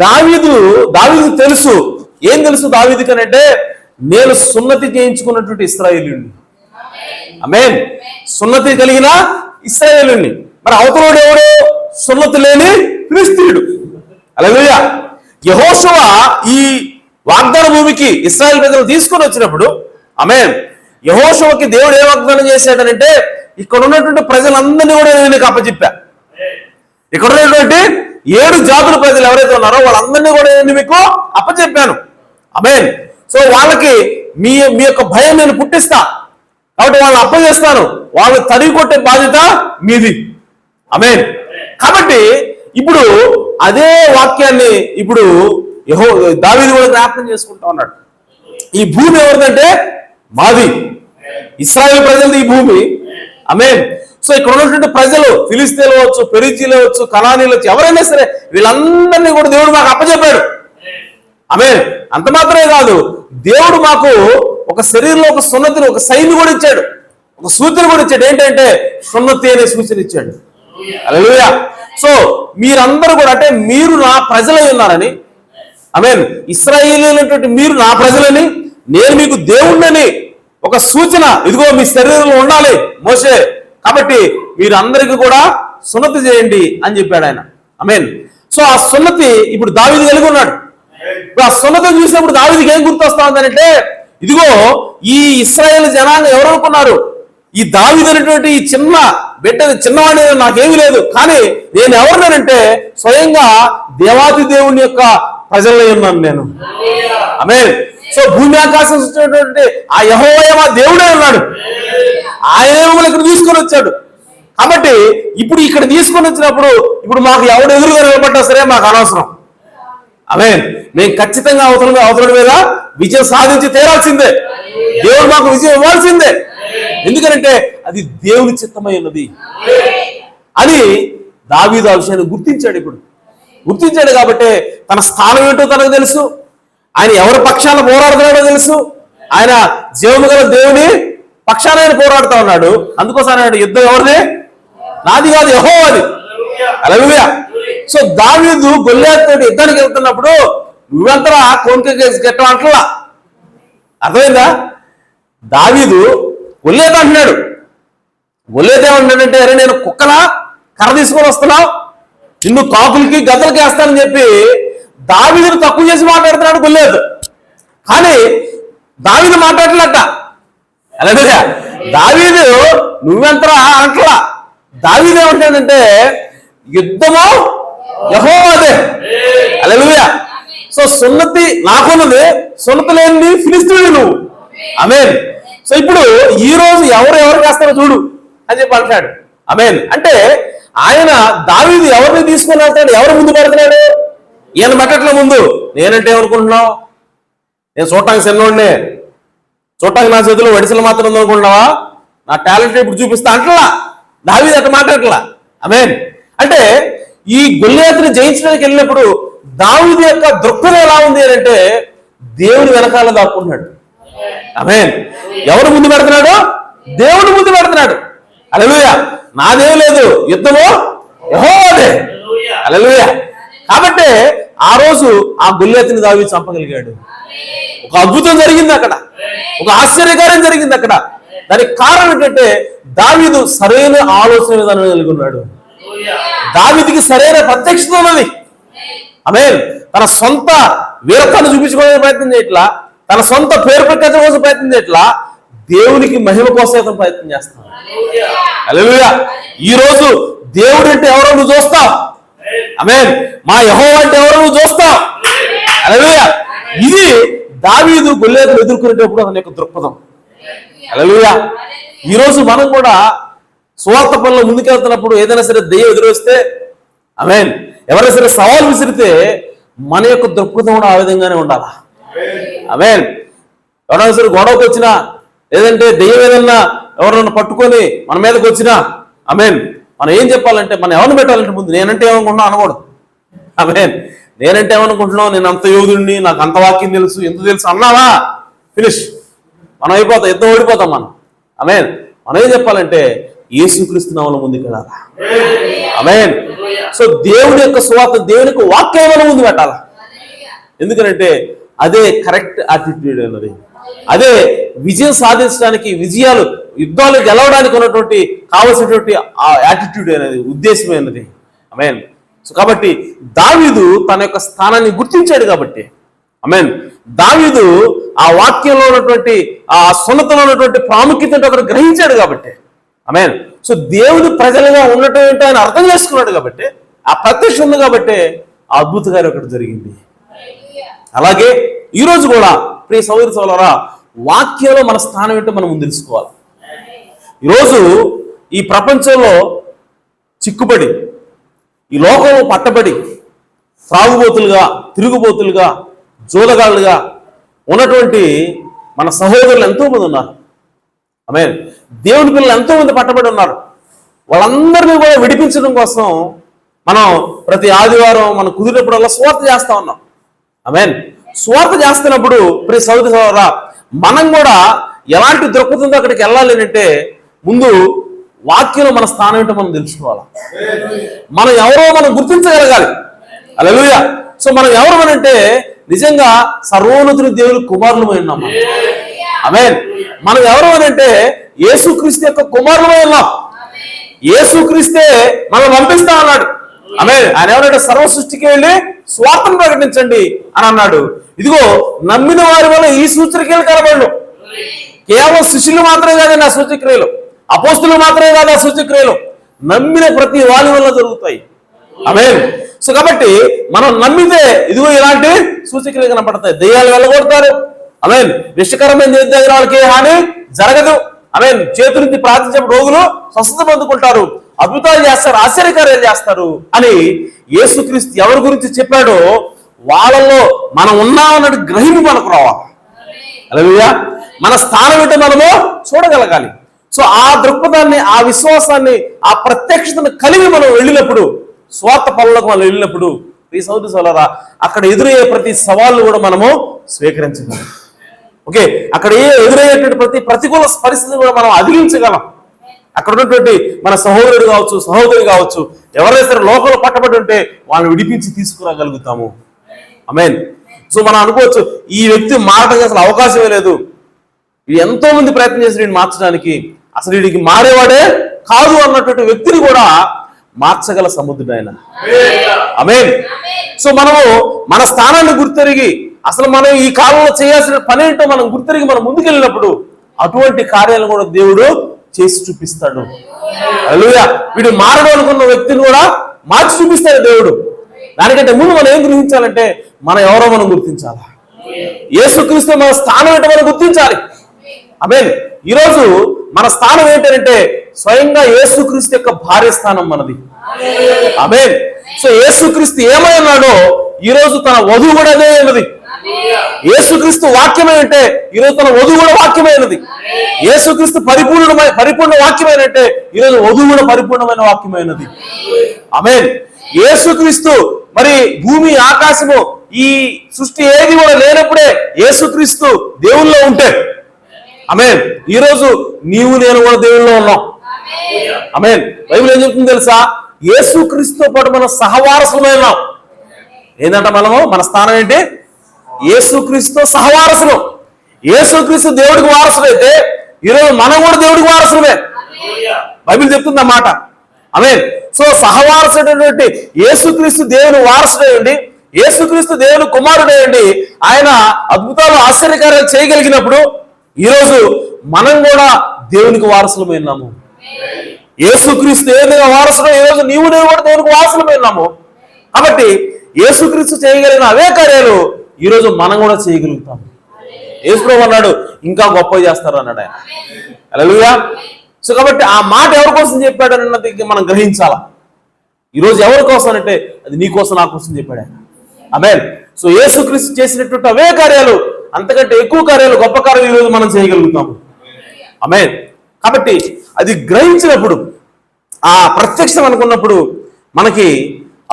దావీదు తెలుసు, ఏం తెలుసు దావీదుకనంటే నేను సున్నతి చేయించుకున్నటువంటి ఇశ్రాయేలీయుడిని. ఆమేన్. సున్నతి కలిగిన ఇశ్రాయేలీయుడిని. మరి అవతలోడు ఎవడు? సున్నతి లేని ఫిలిష్తీయుడు. హల్లెలూయా. యెహోషువ ఈ వాగ్దాన భూమికి ఇశ్రాయేల్ ప్రజలు తీసుకొని వచ్చినప్పుడు ఆమేన్, యెహోషువకి దేవుడు ఏ వాగ్దానం చేశాడనంటే ఇక్కడ ఉన్నటువంటి ప్రజలందరినీ కూడా నేను నీకు అప్పచెప్పా. ఇక్కడ ఉన్నటువంటి 7 జాతుల ప్రజలు ఎవరైతే ఉన్నారో వాళ్ళందరినీ కూడా నేను మీకు అప్పచెప్పాను. ఆమేన్. సో వాళ్ళకి మీ యొక్క భయం నేను పుట్టిస్తా, కాబట్టి వాళ్ళని అప్పచేస్తాను, వాళ్ళని తరిగి కొట్టే బాధ్యత మీది. ఆమేన్. కాబట్టి ఇప్పుడు అదే వాక్యాన్ని ఇప్పుడు దావీదు కూడా జ్ఞాపకం చేసుకుంటా ఉన్నాడు. ఈ భూమి ఎవరిదంటే మాది, ఇశ్రాయేలు ప్రజలది ఈ భూమి. ఆమేన్. సో ఇక్కడ ఉన్నటువంటి ప్రజలు ఫిలిష్తీయులు అవచ్చు, పెరిజీలు అవచ్చు, కనానీలు అవచ్చు, ఎవరైనా సరే వీళ్ళందరినీ కూడా దేవుడు మాకు అప్పచెప్పాడు. ఆమేన్. అంత మాత్రమే కాదు, దేవుడు మాకు ఒక శరీరంలో ఒక సున్నతిని, ఒక సైన్ కూడా ఇచ్చాడు, ఒక సూచన కూడా ఇచ్చాడు. ఏంటంటే సున్నతి అనే సూచన ఇచ్చాడు. హల్లెలూయా. సో మీరందరూ కూడా అంటే మీరు నా ప్రజలై ఉన్నారని, ఆమేన్, ఇశ్రాయేలీయులైనటువంటి మీరు నా ప్రజలని, నేను మీకు దేవుణ్ణని ఒక సూచన ఇదిగో మీ శరీరంలో ఉండాలి మోషే, కాబట్టి మీరందరికీ కూడా సున్నతి చేయండి అని చెప్పాడు ఆయన. ఆమేన్. సో ఆ సున్నతి ఇప్పుడు దావీదు కలిగి ఉన్నాడు. ఇప్పుడు ఆ సున్నతిని చూసినప్పుడు దావీదుకి ఏం గుర్తొస్తా ఉందంటే ఇదిగో ఈ ఇశ్రాయేల్ జనాంగం ఎవరు అనుకున్నారు, ఈ దావీదు అనేటువంటి ఈ చిన్న బిడ్డ, చిన్నవాడి నాకేమీ లేదు, కానీ నేను ఎవరినంటే స్వయంగా దేవాది దేవుని యొక్క ప్రజల్లో ఉన్నాను నేను. ఆమేన్. సో భూమి ఆకాశం వచ్చినటువంటి ఆ యెహోవా దేవుడే ఉన్నాడు, ఆయనే మమ్మల్ని ఇక్కడ తీసుకొని వచ్చాడు. కాబట్టి ఇప్పుడు ఇక్కడ తీసుకొని వచ్చినప్పుడు ఇప్పుడు మాకు ఎవడు ఎదురుగా నిలబడ్డా సరే మాకు అనవసరం. ఆమేన్. మేము ఖచ్చితంగా అవతల మీద విజయం సాధించి తీరాల్సిందే, దేవుడు మాకు విజయం ఇవ్వాల్సిందే. ఎందుకంటే అది దేవుని చిత్తమై ఉన్నది అని దావీదు ఆ విషయాన్ని గుర్తించాడు. ఇప్పుడు గుర్తించాడు కాబట్టి తన స్థానం ఏంటో తనకు తెలుసు, ఆయన ఎవరి పక్షాన పోరాడుతున్నాడో తెలుసు, ఆయన జీవము గల దేవుని పక్షాన ఆయన పోరాడుతూ ఉన్నాడు. అందుకోసం ఆయన యుద్ధం ఎవరిది? నాది కాదు, యెహోవాది. హల్లెలూయా. సో దావీదు గొల్లియాతుతో యుద్ధానికి వెళ్తున్నప్పుడు నువ్వెంతరా కోనిక గెట్టమంటలా, అర్థమైందా? దావీదు గొల్లియాతు అంటున్నాడు. గొల్లియాతు ఏమంటున్నాడంటే అరే నేను కుక్కలా కర్ర తీసుకొని వస్తున్నావు, నిన్ను కాకులకి గద్దలకి వేస్తానని చెప్పి దావీదును తక్కువ చేసి మాట్లాడుతున్నాడు గొల్లియాతు. కానీ దావీదు మాట్లాడలేట. హల్లెలూయా. దావీదు నువ్వెంతరా అంటలా, దావీదు ఏమంటాడంటే యుద్ధము యెహోవాదే. హల్లెలూయా. సో సున్నతి నాకున్నది, సున్నతి లేని ఫిలిష్తీయుడు నువ్వు. ఆమేన్. సో ఇప్పుడు ఈ రోజు ఎవరు చేస్తారో చూడు అని చెప్పి అంటాడు. ఆమేన్. అంటే ఆయన దావీదు ఎవరిని తీసుకొని వెళ్తాడు, ఎవరు ముందు పెడుతున్నాడు? ఈయన పెట్టట్ల ముందు. నేనంటే ఏమనుకుంటున్నావు, నేను చూడటానికి చిన్నోడినే, చూడటానికి నా చేతిలో వడిసలు మాత్రం ఉందనుకుంటున్నావా, నా టాలెంట్ ఇప్పుడు చూపిస్తా అంటలా దావీదు అట్లా మాట్లాడట్లా. ఆమేన్. అంటే ఈ గొల్లియాతుని జయించడానికి వెళ్ళినప్పుడు దావీదు యొక్క దృక్పథం ఎలా ఉంది అంటే దేవుని వెనకాల దాక్కుంటున్నాడు. ఆమేన్. ఎవరు ముందు పెడుతున్నాడు? దేవుడు ముందు పెడుతున్నాడు. హల్లెలూయా. నాదేం లేదు, యుద్ధము యెహోవాదే. హల్లెలూయా. కాబట్టి ఆ రోజు ఆ గొల్లియాతుని దావీదు చంపగలిగాడు. ఒక అద్భుతం జరిగింది అక్కడ, ఒక ఆశ్చర్యకార్యం జరిగింది అక్కడ. దానికి కారణం ఏంటంటే దావీదు సరైన ఆలోచన విధానం కలిగి ఉన్నాడు. దావీదుకి సరైన ప్రత్యక్షత ఉన్నది. ఆమేన్. తన సొంత వీరత్వాన్ని చూపించుకోవడానికి ప్రయత్నం చేయట్లా, తన సొంత పేరు ప్రఖ్యాతి కోసం ప్రయత్నం చేయట్లా, దేవునికి మహిమ కోసం ప్రయత్నం చేస్తాడు. హల్లెలూయా. ఈ రోజు దేవుడు అంటే ఎవరో నువ్వు చూస్తావు. ఆమేన్. మా యెహోవా అంటే ఎవరో నువ్వు చూస్తావు. హల్లెలూయా. ఇది దావీదు గొల్లియాతును ఎదుర్కొనేటప్పుడు అతని యొక్క దృక్పథం. హల్లెలూయా. ఈరోజు మనం కూడా సువార్త పనులు ముందుకెళ్తున్నప్పుడు ఏదైనా సరే దెయ్యం ఎదురొస్తే, ఆమేన్, ఎవరైనా సరే సవాల్ విసిరితే మన యొక్క దృక్పథం కూడా ఆ విధంగానే ఉండాలా. ఆమేన్. ఎవరైనా సరే గొడవకు వచ్చినా, లేదంటే దెయ్యం ఏదన్నా ఎవరైనా పట్టుకొని మన మీదకి వచ్చినా, ఆమేన్, మనం ఏం చెప్పాలంటే, మనం ఎవరిని పెట్టాలంటే ముందు నేనంటే ఏమనుకుంటున్నా అనకూడదు. ఆమేన్. నేనంటే ఏమనుకుంటున్నావు, నేను అంత యోధుడిని, నాకు అంత వాక్యం తెలుసు, ఎంత తెలుసు అన్నావా, ఫినిష్. మనం అయిపోతాం, ఎంత ఓడిపోతాం మనం. ఆమేన్. మనం ఏం చెప్పాలంటే యేసుక్రీస్తు నామములో ముందుకెళ్ళాలా. ఆమేన్. సో దేవుని యొక్క సువార్త, దేవుని యొక్క వాక్యం మనం ముందు పెట్టాలా. ఎందుకంటే అదే కరెక్ట్ యాటిట్యూడ్ అన్నది, అదే విజయం సాధించడానికి, విజయాలు, యుద్ధాలు గెలవడానికి ఉన్నటువంటి కావలసినటువంటి ఆ యాటిట్యూడ్ అనేది, ఉద్దేశమైనది. ఆమేన్. సో కాబట్టి దావీదు తన యొక్క స్థానాన్ని గుర్తించాడు కాబట్టి, ఆమేన్, దావీదు ఆ వాక్యంలో ఉన్నటువంటి ఆ సున్నతంలో ఉన్నటువంటి ప్రాముఖ్యత అతను గ్రహించాడు కాబట్టి, ఆమేన్. సో దేవుని ప్రజలుగా ఉండటం ఏంటో ఆయన అర్థం చేసుకున్నాడు కాబట్టి, ఆ ప్రత్యక్ష ఉంది కాబట్టి ఆ అద్భుత కార్యం ఒకటి జరిగింది. అలాగే ఈరోజు కూడా ప్రియ సహోదరి సహోదరులారా, వాక్యంలో మన స్థానం ఏంటో మనం ముందు తెలుసుకోవాలి. ఈరోజు ఈ ప్రపంచంలో చిక్కుబడి, ఈ లోకంలో పట్టబడి త్రాగుబోతులుగా, తిరుగుబోతులుగా, జోలగాళ్ళుగా ఉన్నటువంటి మన సహోదరులు ఎంతోమంది ఉన్నారు. ఆమేన్. దేవుని పిల్లలు ఎంతోమంది పట్టబడి ఉన్నారు. వాళ్ళందరినీ కూడా విడిపించడం కోసం మనం ప్రతి ఆదివారం మనం కుదిరినప్పుడల్లా స్వార్థ చేస్తా ఉన్నాం. ఆమేన్. స్వార్థ చేస్తున్నప్పుడు ప్రియ సహోదరి సహోదరులారా, మనం కూడా ఎలాంటి దృక్పథంతో అక్కడికి వెళ్ళాలి అంటే, ముందు వాక్యంలో మన స్థానం ఏంటో మనం తెలుసుకోవాలి. మనం ఎవరో మనం గుర్తించగలగాలి. హల్లెలూయా. సో మనం ఎవరు అంటే నిజంగా సర్వోన్నతుని దేవుని కుమారులమై ఉన్నాం. ఆమేన్. మనం ఎవరు అంటే యేసుక్రీస్తు యొక్క కుమారులమై ఉన్నాం. యేసుక్రీస్తే మనం పంపిస్తా అన్నాడు. ఆమేన్. ఆయన ఎవరంటే సర్వ సృష్టికి వెళ్ళి స్వార్థం ప్రకటించండి అని అన్నాడు. ఇదిగో నమ్మిన వారి వల్ల ఈ సూచక్రియలు కనబడను. కేవలం శిష్యులు మాత్రమే కాదండి ఆ సూచక్రియలు, అపోస్తులు మాత్రమే కాదు ఆ సూచక్రియలు, నమ్మిన ప్రతి వారి వల్ల జరుగుతాయి. ఆమేన్. సో కాబట్టి మనం నమ్మితే ఇదిగో ఇలాంటి సూచక్రియలు కనపడతాయి. దెయ్యాలు వెళ్ళగొడతారు. ఆమేన్. విషకరమైన దగ్గర వాళ్ళకి హాని జరగదు. ఆమేన్. చేతుల నుంచి ప్రార్థించే రోగులు స్వస్థత పొందుకుంటారు, అద్భుతాలు చేస్తారు, ఆశ్చర్యకార్యాలు చేస్తారు అని యేసుక్రీస్తు ఎవరి గురించి చెప్పాడో వాళ్ళలో మనం ఉన్నామన్నట్టు గ్రహింపు మనకు రావాలి. హల్లెలూయా. మన స్థానం ఏంటో మనము చూడగలగాలి. సో ఆ దృక్పథాన్ని, ఆ విశ్వాసాన్ని, ఆ ప్రత్యక్షతను కలిగి మనం వెళ్ళినప్పుడు, స్వార్థ పనులకు మనం వెళ్ళినప్పుడు ఈ సహోదరి సోదరులారా, అక్కడ ఎదురయ్యే ప్రతి సవాళ్ళు కూడా మనము స్వీకరించగలం. ఓకే, అక్కడ ఎదురయ్యేటువంటి ప్రతి ప్రతికూల పరిస్థితిని కూడా మనం అధిగమించగలం. అక్కడ ఉన్నటువంటి మన సహోదరుడు కావచ్చు, సహోదరి కావచ్చు, ఎవరైనా సరే లోకంలో పట్టబడి ఉంటే వాళ్ళని విడిపించి తీసుకురాగలుగుతాము. ఆమేన్. సో మనం అనుకోవచ్చు ఈ వ్యక్తి మారడానికి అసలు అవకాశమే లేదు, ఎంతో మంది ప్రయత్నం చేసి వీడిని మార్చడానికి, అసలు వీడికి మారేవాడే కాదు అన్నటువంటి వ్యక్తిని కూడా మార్చగల సముద్రుడు ఆయన. ఆమేన్. సో మనము మన స్థానాన్ని గుర్తెరిగి, అసలు మనం ఈ కాలంలో చేయాల్సిన పని ఏంటో మనం గుర్తెరిగి మనం ముందుకెళ్ళినప్పుడు అటువంటి కార్యాలను కూడా దేవుడు చేసి చూపిస్తాడు. హల్లెలూయా. వీడు మారడం అనుకున్న వ్యక్తిని కూడా మార్చి చూపిస్తాడు దేవుడు. దానికంటే ముందు మనం ఏం గ్రహించాలంటే మనం ఎవరో మనం గుర్తించాలి. యేసుక్రీస్తు మన స్థానం ఏంటో మనం గుర్తించాలి. ఆమేన్. ఈరోజు మన స్థానం ఏంటంటే స్వయంగా యేసుక్రీస్తు యొక్క భార్య స్థానం మనది. ఆమేన్. సో యేసుక్రీస్తు ఏమై ఉన్నాడో ఈరోజు తన వధువు కూడా అదే ఉన్నది. యేసుక్రీస్తు వాక్యమే అంటే ఈరోజు తన వధువు కూడా వాక్యమైనది. యేసుక్రీస్తు పరిపూర్ణ వాక్యమైనంటే ఈరోజు వధువు కూడా పరిపూర్ణమైన వాక్యమైనది. ఆమేన్. యేసుక్రీస్తు మరి భూమి ఆకాశము ఈ సృష్టి ఏది కూడా లేనప్పుడే యేసుక్రీస్తు దేవుల్లో ఉంటే, ఆమేన్, ఈరోజు నీవు నేను కూడా దేవుల్లో ఉన్నాం. ఆమేన్. బైబిల్ ఏం చెప్తుంది తెలుసా? యేసుక్రీస్తుతో పాటు మనం సహవారసులమై ఉన్నాం. ఏంటంటే మన స్థానం ఏంటి? యేసుక్రీస్తు సహవారసులు. యేసుక్రీస్తు దేవుడికి వారసులైతే ఈరోజు మనం కూడా దేవుడికి వారసులమే. బైబిల్ చెప్తుంది అన్నమాట. ఆమేన్. సో సహవారసుడైనటువంటి యేసుక్రీస్తు దేవుని వారసుడేయండి, యేసుక్రీస్తు దేవుని కుమారుడేయండి. ఆయన అద్భుతాలు ఆశ్చర్యకార్యాలు చేయగలిగినప్పుడు ఈరోజు మనం కూడా దేవునికి వారసులమైనాము. యేసుక్రీస్తు ఏ విధంగా వారసుడో ఈరోజు నీవు నేను కూడా దేవునికి వారసులమైనాము. కాబట్టి యేసుక్రీస్తు చేయగలిగిన అవే కార్యాలు ఈరోజు మనం కూడా చేయగలుగుతాము. యేసుప్రభువు అన్నాడు, ఇంకా గొప్ప చేస్తారు అన్నాడు ఆయన. హల్లెలూయా. సో కాబట్టి ఆ మాట ఎవరి కోసం చెప్పాడు అన్నది మనం గ్రహించాలా. ఈరోజు ఎవరి కోసం అంటే అది నీ కోసం నా కోసం చెప్పాడు ఆయన. ఆమేన్. సో యేసుక్రీస్తు చేసినటువంటి అవే కార్యాలు, అంతకంటే ఎక్కువ కార్యాలు, గొప్ప కార్యాలు ఈరోజు మనం చేయగలుగుతాము. ఆమేన్. కాబట్టి అది గ్రహించినప్పుడు, ఆ ప్రత్యక్షం అనుకున్నప్పుడు మనకి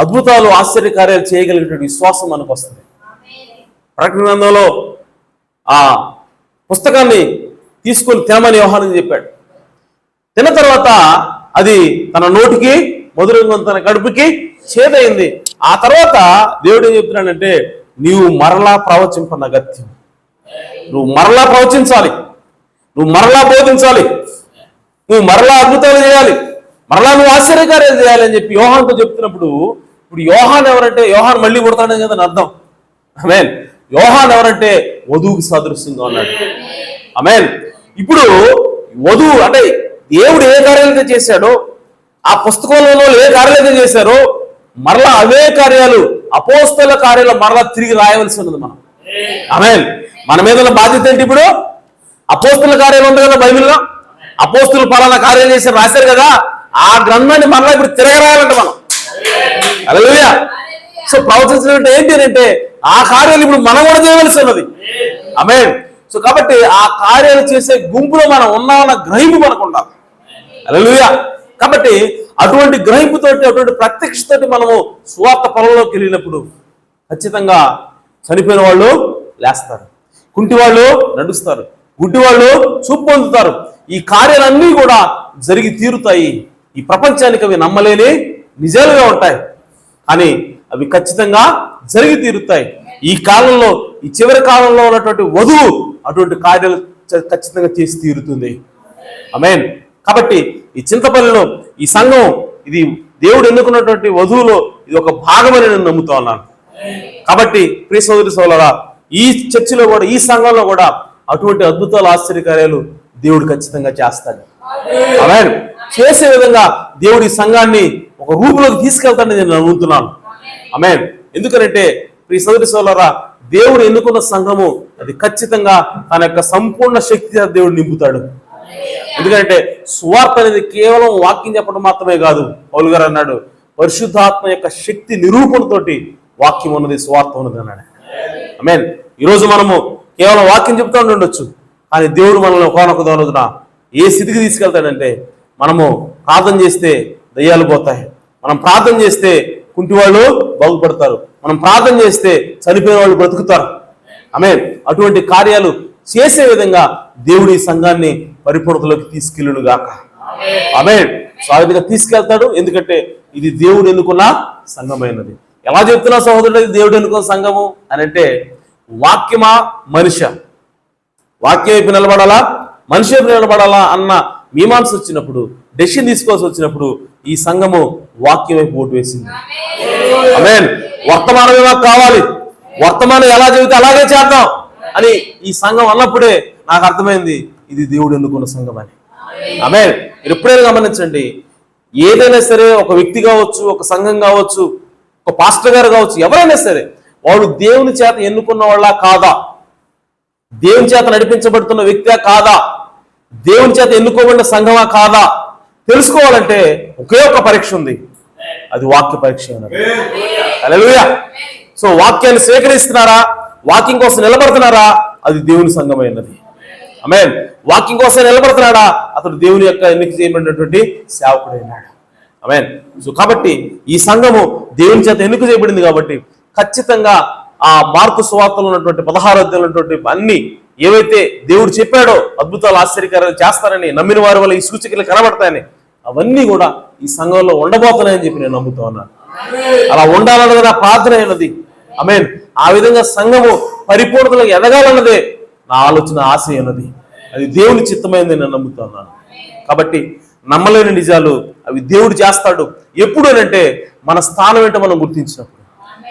అద్భుతాలు ఆశ్చర్యకార్యాలు చేయగలిగినటువంటి విశ్వాసం మనకు వస్తుంది. ప్రకటన గ్రంథంలో ఆ పుస్తకాన్ని తీసుకొని తినమని యోహాను చెప్పాడు. తిన్న తర్వాత అది తన నోటికి మధురంగా, తన కడుపుకి చేదైంది. ఆ తర్వాత దేవుడు ఏం చెప్తున్నాడంటే, నీవు మరలా ప్రవచింపన గత్యం, నువ్వు మరలా ప్రవచించాలి, నువ్వు మరలా బోధించాలి, నువ్వు మరలా అద్భుతాలు చేయాలి, మరలా నువ్వు ఆశ్చర్యకార్యాలు చేయాలి అని చెప్పి యోహానుతో చెప్తున్నప్పుడు, ఇప్పుడు యోహాన్ ఎవరంటే యోహాన్ మళ్ళీ పుడతాడని కదా అర్థం. ఆమేన్. యోహాన్ ఎవరంటే వధువుకి సాదృశ్యంగా ఉన్నాడు. ఆమేన్. ఇప్పుడు వధువు అంటే దేవుడు ఏ కార్యాలైతే చేశాడో, ఆ పుస్తకంలో ఏ కార్యాలైతే చేశారో, మరలా అవే కార్యాలు, అపోస్తల కార్యాలు మరలా తిరిగి రాయవలసి ఉన్నది మనం. ఆమేన్. మన మీద ఉన్న బాధ్యత ఏంటి? ఇప్పుడు అపోస్తల కార్యాలు ఉంది కదా బైబిల్లో, అపోస్తులు పలానా కార్యాలు చేశారు రాశారు కదా, ఆ గ్రంథాన్ని మరలా ఇప్పుడు తిరగరాయాలంట మనం. హల్లెలూయా. సో ప్రవచించినట్టు ఏంటి అంటే ఆ కార్యాలు ఇప్పుడు మనం కూడా చేయవలసి ఉన్నది. ఆమేన్. సో కాబట్టి ఆ కార్యాలు చేసే గుంపులో మనం ఉన్నామన్న గ్రహింపు మనకు ఉండాలి. హల్లెలూయా. కాబట్టి అటువంటి గ్రహింపుతోటి, అటువంటి ప్రత్యక్షతోటి మనము సువార్త పొలంలోకి వెళ్ళినప్పుడు ఖచ్చితంగా చనిపోయిన వాళ్ళు లేస్తారు, కుంటి వాళ్ళు నడుస్తారు, గుడ్డి వాళ్ళు చూపు పొందుతారు. ఈ కార్యాలన్నీ కూడా జరిగి తీరుతాయి. ఈ ప్రపంచానికి అవి నమ్మలేని నిజాలుగా ఉంటాయి, కానీ అవి ఖచ్చితంగా జరిగి తీరుతాయి. ఈ కాలంలో, ఈ చివరి కాలంలో ఉన్నటువంటి వధువు అటువంటి కార్యాలు ఖచ్చితంగా చేసి తీరుతుంది. ఆమేన్. కాబట్టి ఈ చింతపల్లిలో ఈ సంఘం, ఇది దేవుడు ఎన్నుకున్నటువంటి వధువులో ఇది ఒక భాగమని నేను నమ్ముతా ఉన్నాను. కాబట్టి ప్రియ సోదరి సోదరులారా, ఈ చర్చిలో కూడా, ఈ సంఘంలో కూడా అటువంటి అద్భుతాలు ఆశ్చర్యకార్యాలు దేవుడు ఖచ్చితంగా చేస్తాడు. ఆమేన్. చేసే విధంగా దేవుడి సంఘాన్ని ఒక రూపులోకి తీసుకెళ్తాడని నేను నమ్ముతున్నాను. ఆమేన్. ఎందుకంటే ప్రియ సోదరి సోదరులారా, దేవుడు ఎన్నుకున్న సంఘము అది ఖచ్చితంగా తన యొక్క సంపూర్ణ శక్తి దేవుడు నింపుతాడు. ఎందుకంటే సువార్త అనేది కేవలం వాక్యం చెప్పడం మాత్రమే కాదు. పౌలు గారు అన్నాడు, పరిశుద్ధాత్మ యొక్క శక్తి నిరూపణతోటి వాక్యం ఉన్నది, సువార్త ఉన్నది అన్నాడు. ఆమేన్. ఈరోజు మనము కేవలం వాక్యం చెప్తూ ఉండొచ్చు, కానీ దేవుడు మనల్ని ఒకనొక రోజున ఏ స్థితికి తీసుకెళ్తాడంటే, మనము ప్రార్థన చేస్తే దయ్యాలు పోతాయి, మనం ప్రార్థన చేస్తే కుంటి వాళ్ళు బాగుపడతారు, మనం ప్రార్థన చేస్తే చనిపోయిన వాళ్ళు బ్రతుకుతారు. ఆమేన్. అటువంటి కార్యాలు చేసే విధంగా దేవుడు ఈ సంఘాన్ని పరిపూర్ణతలోకి తీసుకెళ్ళును గాక. ఆమేన్. స్వాగతంగా తీసుకెళ్తాడు. ఎందుకంటే ఇది దేవుడు ఎన్నుకున్న సంఘమైనది. ఎలా చెప్తున్నా సహోదరుడు, దేవుడు ఎన్నుకున్న సంఘము అని అంటే, వాక్యమా మనిషి, వాక్యం వైపు నిలబడాలా మనిషి వైపు నిలబడాలా అన్న మీమాంస వచ్చినప్పుడు, డెసిషన్ తీసుకోవాల్సి వచ్చినప్పుడు ఈ సంఘము వాక్యం వైపు ఓటు వేసింది. ఆమేన్. వర్తమానమే మాకు కావాలి, వర్తమానం ఎలా చెబితే అలాగే చేద్దాం అని ఈ సంఘం అన్నప్పుడే నాకు అర్థమైంది ఇది దేవుడు ఎన్నుకున్న సంఘం అని. ఆమేన్. మీరు ఎప్పుడైనా గమనించండి, ఏదైనా సరే, ఒక వ్యక్తి కావచ్చు, ఒక సంఘం కావచ్చు, ఒక పాస్టర్ గారు కావచ్చు, ఎవరైనా సరే వాళ్ళు దేవుని చేత ఎన్నుకున్న వాళ్ళ కాదా, దేవుని చేత నడిపించబడుతున్న వ్యక్తిగా కాదా, దేవుని చేత ఎన్నుకోబడిన సంఘమా కాదా తెలుసుకోవాలంటే ఒకే ఒక పరీక్ష ఉంది, అది వాక్య పరీక్ష. హల్లెలూయా. సో వాక్యాన్ని స్వీకరిస్తున్నారా, వాక్యం కోసం నిలబడుతున్నారా, అది దేవుని సంఘమైనది. ఆమేన్. వాక్యం కోసం నిలబడుతున్నాడా, అతడు దేవుని యొక్క ఎన్నిక చేయబడినటువంటి సేవకుడైనాడు. ఆమేన్. సో కాబట్టి ఈ సంఘము దేవుని చేత ఎన్నిక చేయబడింది కాబట్టి ఖచ్చితంగా ఆ మార్కు సువార్తలో ఉన్నటువంటి 16 అధ్యాయాలు ఉన్నటువంటి అన్ని ఏవైతే దేవుడు చెప్పాడో, అద్భుతాలు ఆశ్చర్యకార్యాలు చేస్తారని, నమ్మిన వారి వల్ల ఈ సూచనలు కనబడతాయని, అవన్నీ కూడా ఈ సంఘంలో ఉండబోతున్నాయని చెప్పి నేను నమ్ముతా ఉన్నాను. అలా ఉండాలన్నది నా ప్రార్థన అయినది. ఆమేన్. ఆ విధంగా సంఘము పరిపూర్ణతలో ఎదగాలన్నదే నా ఆలోచన, ఆశ అన్నది. అది దేవుని చిత్తమైంది నేను నమ్ముతున్నాను. కాబట్టి నమ్మలేని నిజాలు అవి దేవుడు చేస్తాడు. ఎప్పుడు అంటే మన స్థానం ఏంటో మనం గుర్తించినప్పుడు,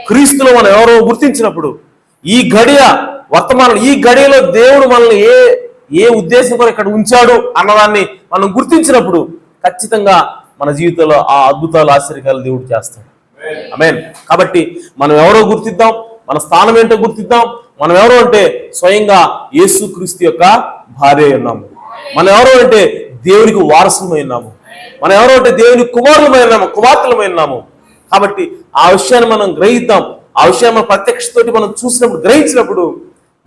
క్రీస్తులో మనం ఎవరో గుర్తించినప్పుడు, ఈ గడియ వర్తమానం, ఈ గడియలో దేవుడు మనల్ని ఏ ఉద్దేశంతో ఇక్కడ ఉంచాడు అన్నదాన్ని మనం గుర్తించినప్పుడు ఖచ్చితంగా మన జీవితంలో ఆ అద్భుతాలు, ఆశ్చర్యకాలు దేవుడు చేస్తాడు. ఆమేన్. కాబట్టి మనం ఎవరో గుర్తిద్దాం, మన స్థానం ఏంటో గుర్తిద్దాం. మనం ఎవరో అంటే స్వయంగా యేసుక్రీస్తు యొక్క భార్య ఉన్నాము. మనం ఎవరో అంటే దేవునికి వారసులమై ఉన్నాము. మనం ఎవరో అంటే దేవుని కుమారులమై ఉన్నాము, కుమార్తెలమై ఉన్నాము. కాబట్టి ఆ విషయాన్ని మనం గ్రహిద్దాం. ఆ విషయాన్ని మన ప్రత్యక్షతోటి మనం చూసినప్పుడు, గ్రహించినప్పుడు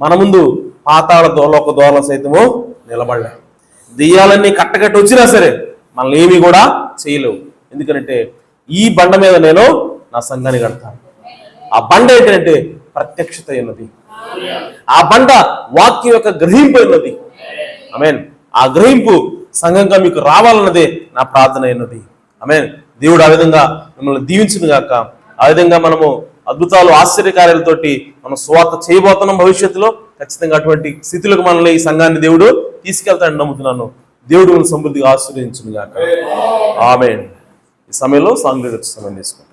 మన ముందు పాతాళ దోలోక దోరల సైతము నిలబడలేము. దెయ్యాలన్నీ కట్టకట్టి వచ్చినా సరే మనల్ని ఏమీ కూడా చేయలేవు. ఎందుకంటే ఈ బండ మీద నేను నా సంఘాన్ని కడతాను. ఆ బండ ఏంటంటే ప్రత్యక్షత ఉన్నది. ఆ బండ వాక్యం యొక్క గ్రహింపు ఉన్నది. ఆమేన్. ఆ గ్రహింపు సంఘంగా మీకు రావాలన్నదే నా ప్రార్థన అయినది. ఆమేన్. దేవుడు ఆ విధంగా మిమ్మల్ని దీవించును గాక. ఆ విధంగా మనము అద్భుతాలు, ఆశ్చర్యకార్యాలతోటి మనం సువార్త చేయబోతున్నాం. భవిష్యత్తులో ఖచ్చితంగా అటువంటి స్థితిలోకి మనల్ని, ఈ సంఘాన్ని దేవుడు తీసుకెళ్తాడని నమ్ముతున్నాను. దేవుడు మనల్ని సమృద్ధిగా ఆశీర్వదించును గాక. ఆమేన్. ఈ సమయంలో సాంగ్ సమయం తీసుకుంటాం.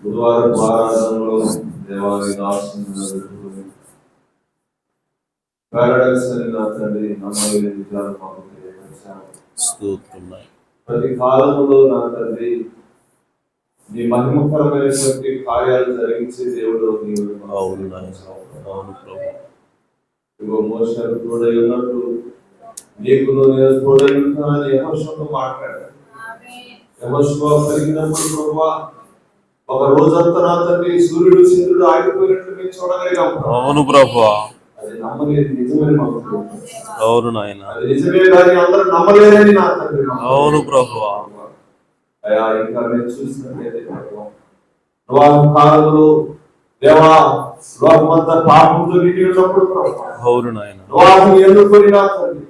బుధవారం ఆరాధనలో దేవాలయ పారడైస్ అని నా తండ్రి నమ్మలేని నిజాలు మాకు తెలియజేశారు. ప్రతి కాలంలో నా తండ్రి నీ మహిమకరమైనటువంటి కార్యాలు జరిగించే దేవుడు నీవు. మోషకు తోడై ఉన్నట్టు నీకు నేను తోడై ఉంటానని యెహోషువతో మాట్లాడాడు. యెహోషువ పెరిగినప్పుడు ప్రభువా ఒక రోజంతా నా తండ్రి సూర్యుడు చంద్రుడు ఆగిపోయినట్లు మేము చూడగలిగాం. అవును ప్రభువా. అది నమ్మలేదు, నిజమని మాకు అవును నాయన. అది నిజమే కానీ అందరూ నమ్మలేదని నా తండ్రి. అవును ప్రభువా. అయ్యా ఇంకా మేము చూసినట్లయితే నోవహు కాలంలో దేవా లోకమంతా పాపంతో నిండి ఉన్నప్పుడు అవును నాయన నోవహుని ఎన్నుకొని నా తండ్రి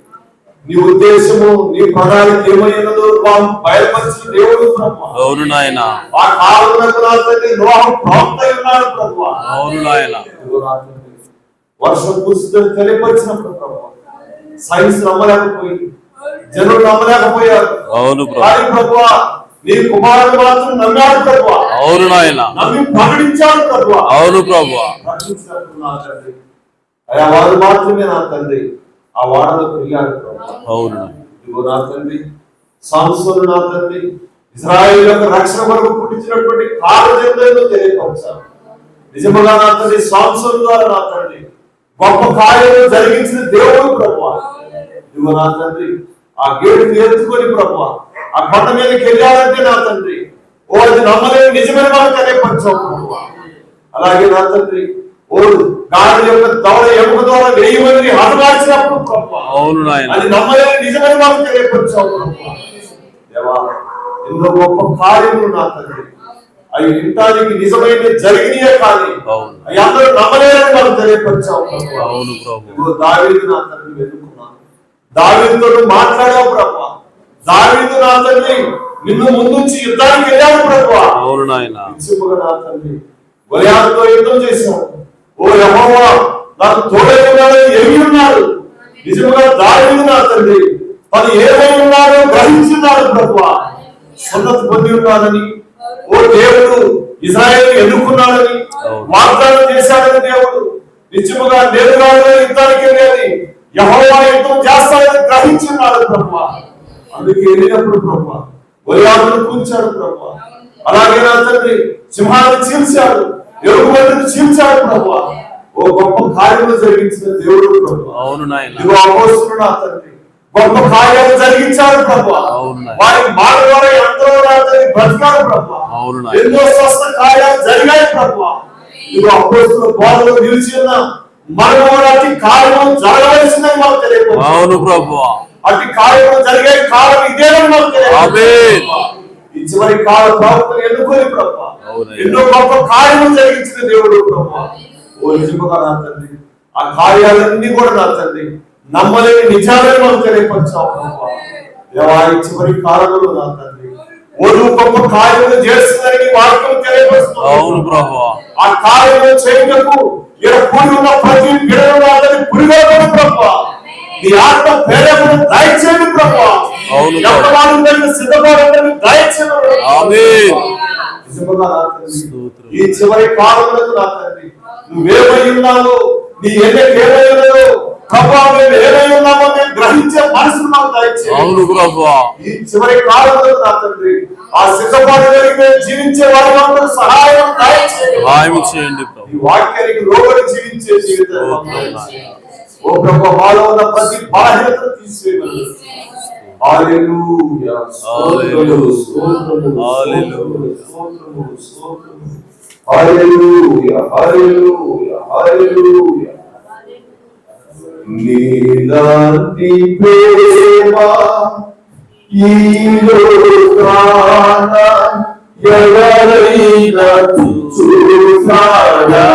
నీ ఉద్దేశము, నీ ప్రణాళిక ఏమైనదో బయలుపరిచిన దేవుడు ప్రభువా. అవును నాయన. ఆ కాలంలో నా తండ్రి నోవహు ప్రవక్త అయి ఉన్నాడు ప్రభువా. అవును నాయన. వర్షం కురుస్తుందని తెలియపరిచినప్పుడు ప్రభువా సైన్స్ నమ్మలేకపోయింది, జనులు నమ్మలేకపోయారు. అవును ప్రభువా నీ కుమారుడు మాత్రం నమ్మాడు ప్రభువా. అవును నాయన. నమ్మి ప్రకటించాడు ప్రభువా. అవును ప్రభువా. ప్రకటించినప్పుడు నా తండ్రి అయ్యా వారు మాత్రమే నా తండ్రి ఆ వాడలకు వెళ్ళాడు ప్రభువా. అవును ఇదిగో నా తండ్రి సంసోను నా తండ్రి ఇశ్రాయేలు యొక్క రక్షణ కొరకు పుట్టించినటువంటి కార్యజనులను తెలియపరచారు. నిజముగా నా తండ్రి సంసోను ద్వారా నా తండ్రి గొప్ప కార్యాలు జరిగించిన దేవుడు ప్రభువా. ఇదిగో నా తండ్రి ఆ గేటు ఎత్తుకొని ప్రభువా ఆ కొండ మీదకి వెళ్ళాలంటే నా తండ్రి ఓ అది నమ్మలేని నిజమైన వాళ్ళు తెలియపరచావు ప్రభువా. అలాగే నా తండ్రి ఓ గాడి యొక్క దవడ ఎముక ద్వారా 1000 మందిని హతమార్చినప్పుడు ప్రభువా అది నమ్మలేని నిజమైన వాళ్ళు తెలియపరచావు ప్రభువా. దేవా ఎన్నో గొప్ప కార్యములు నా తండ్రి అవి వినటానికి నిజమైన జరిగినాయే కానీ అవి అందరూ నమ్మలేని వాళ్ళు తెలియపరచావు ప్రభువా. దావీదు నా తండ్రి వెతుకున్నాను, దావీదుతో మాట్లాడావు ప్రభువా. దావీదు నా తండ్రి నిన్ను ముందుంచి యుద్ధానికి వెళ్ళాడు ప్రభువా. అవును నాయన. నిజముగా నా తండ్రి గొలియాతుతో యుద్ధం చేశాడు. ఓ యెహోవా నాకు తోడై ఉన్నాడని ఎరిగి ఉన్నాడు. నిజముగా దావీదు నా తండ్రి తను ఏమై ఉన్నాడో గ్రహించున్నాడు ప్రభువా. సున్నతి పొంది ఉన్నాడని, ఓ దేవుడు ఇశ్రాయేలు ఎన్నుకున్నాడని వాగ్దానం చేశాడని దేవుడు నిజముగా నేరుగా యుద్ధానికి వెళ్ళేది యెహోవా యుద్ధం చేస్తాడని గ్రహించున్నాడు ప్రభువా. అందుకే వెళ్ళినప్పుడు ప్రభువా గొలియాతును కూల్చాడు ప్రభువా. అలాగే నా తండ్రి సింహాన్ని చీల్చాడు, ఎలుగుబంటిని చీల్చాడు ప్రభువా. ఓ గొప్ప కార్యములు జరిగించిన దేవుడు ప్రభువా. అవును నాయన. ఇదిగో అపోస్తలుడు నా తండ్రి గొప్ప కార్యాలు జరిగించాడు ప్రభువా. వారి మాట ద్వారా ఎంతో నా తండ్రి బ్రతికాడు ప్రభువా. ఎన్నో స్వస్థ కార్యాలు జరిగాయి ప్రభువా. ఇదిగో అపోస్తలుల బోధలో నిలిచి ఉన్న మనకు కార్యం జరగవలసిందని మాకు తెలియపరచాలి. అవును ప్రభువా. అట్టి కార్యము జరిగే కాలం ఇదేనని మాకు తెలియజేయండి. ఈ చివరి కాల ప్రవర్తన ఎన్నుకొని ప్రభువా ఎన్నో గొప్ప కార్యము జరిగించిన దేవుడు ప్రభువా. ఓ నిజముగా నా తండ్రి, ఆ కార్యాలన్నీ కూడా నా తండ్రి నమ్మలేని నిజాలని మాకు తెలియపరచావు ప్రభువా. దేవా, ఈ చివరి కాలంలో నా తండ్రి ఓడు గొప్ప కార్యము చేస్తుందని వాక్యం తెలియపరుస్తుంది. అవును ప్రభువా. ఆ కార్యము చేయటకు ఇక్కడ కూడి ఉన్న ప్రతి బిడ్డను నా తండ్రి పురిగొల్పండి ప్రభువా. నీ ఆత్మ ప్రేరేపణ దయచేయండి ప్రభువా. ఎవరు సిద్ధపడండి దయచేయండి. ఈ చివరి కాలంలో నా తండ్రి నువ్వేమై ఉన్నావు, నీ ఎన్నిక ఏమై ఉన్నావు ప్రభువా, మేము ఏమై ఉన్నామో మేము గ్రహించే మనసును మాకు దయచేయండి. ఈ చివరి కాలంలో నా తండ్రి ఆ సిద్ధపాటు కలిగి జీవించే వారి సహాయం దయచేయండి. ఈ వాక్యానికి లోబడి జీవించే జీవితం ఓ ప్రభువా, మాలో ఉన్న ప్రతి బలహీనతను తీసివేయండి. హల్లెలూయా, స్తోత్రములు, స్తోత్రములు, స్తోత్రములు, స్తోత్రములు, హల్లెలూయా, హల్లెలూయా, హల్లెలూయా. నీలాంటి ప్రేమ ఈ లోకాన ఎవరైనా చూసారా?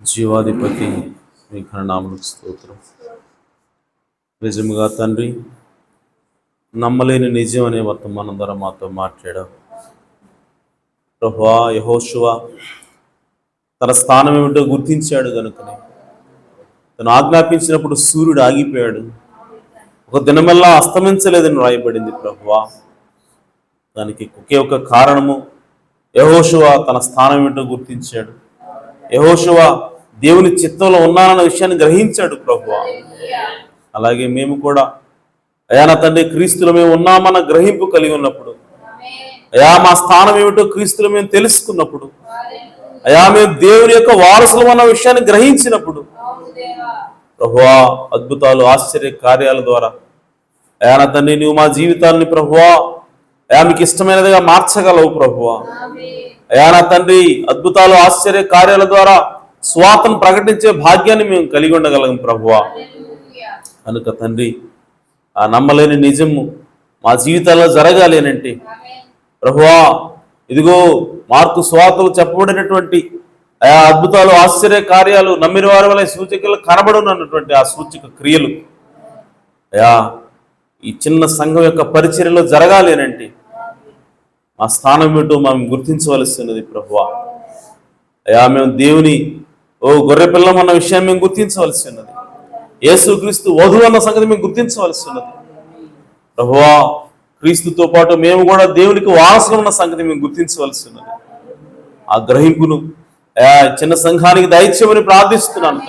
జీవాధిపతి మీ ఘననామమునకు స్తోత్రం. నిజముగా తండ్రి, నమ్మలేని నిజం అనే వర్తమానం ద్వారా మాతో మాట్లాడావు ప్రభువా. యెహోషువ తన స్థానం ఏమిటో గుర్తించాడు కనుకనే తను ఆజ్ఞాపించినప్పుడు సూర్యుడు ఆగిపోయాడు, ఒక దినమల్లా అస్తమించలేదని రాయబడింది ప్రభువా. దానికి ఒకే ఒక కారణము, యెహోషువ తన స్థానం ఏమిటో గుర్తించాడు. యెహోషువ దేవుని చిత్తంలో ఉన్నానన్న విషయాన్ని గ్రహించాడు ప్రభువా. అలాగే మేము కూడా అయా నా తండ్రి క్రీస్తులో మేము ఉన్నామన్న గ్రహింపు కలిగి ఉన్నప్పుడు, అయా మా స్థానం ఏమిటో క్రీస్తులో మేము తెలుసుకున్నప్పుడు, అయా మేము దేవుని యొక్క వారసులు అన్న విషయాన్ని గ్రహించినప్పుడు ప్రభువా, అద్భుతాలు ఆశ్చర్య కార్యాల ద్వారా అయా నా తండ్రి నువ్వు మా జీవితాన్ని ప్రభువా అయా మీకు ఇష్టమైనదిగా మార్చగలవు ప్రభువా. అయా నా తండ్రి అద్భుతాలు ఆశ్చర్య కార్యాల ద్వారా స్వార్థను ప్రకటించే భాగ్యాన్ని మేము కలిగి ఉండగలం ప్రభువా. కనుక తండ్రి ఆ నమ్మలేని నిజము మా జీవితాల్లో జరగాలి అంటే ప్రభువా, ఇదిగో మార్కు సువార్తలు చెప్పబడినటువంటి ఆ అద్భుతాలు ఆశ్చర్య కార్యాలు నమ్మిన వారి వల్ల సూచికలు కనబడునన్నటువంటి ఆ సూచిక క్రియలు అయా ఈ చిన్న సంఘం యొక్క పరిచర్యలో జరగాలి అంటే మా స్థానం ఏమిటో మనం గుర్తించవలసి ఉన్నది ప్రభువా. అయా మేము దేవుని గొర్రె పిల్లం అన్న విషయాన్ని మేము గుర్తించవలసి ఉన్నది. యేసుక్రీస్తు వధువు అన్న సంగతి మేము గుర్తించవలసి ఉన్నది ప్రభువా. క్రీస్తుతో పాటు మేము కూడా దేవునికి వారసులు ఉన్న సంగతి మేము గుర్తించవలసి ఉన్నది. ఆ గ్రహింపును చిన్న సంఘానికి దయచేయమని ప్రార్థిస్తున్నాను.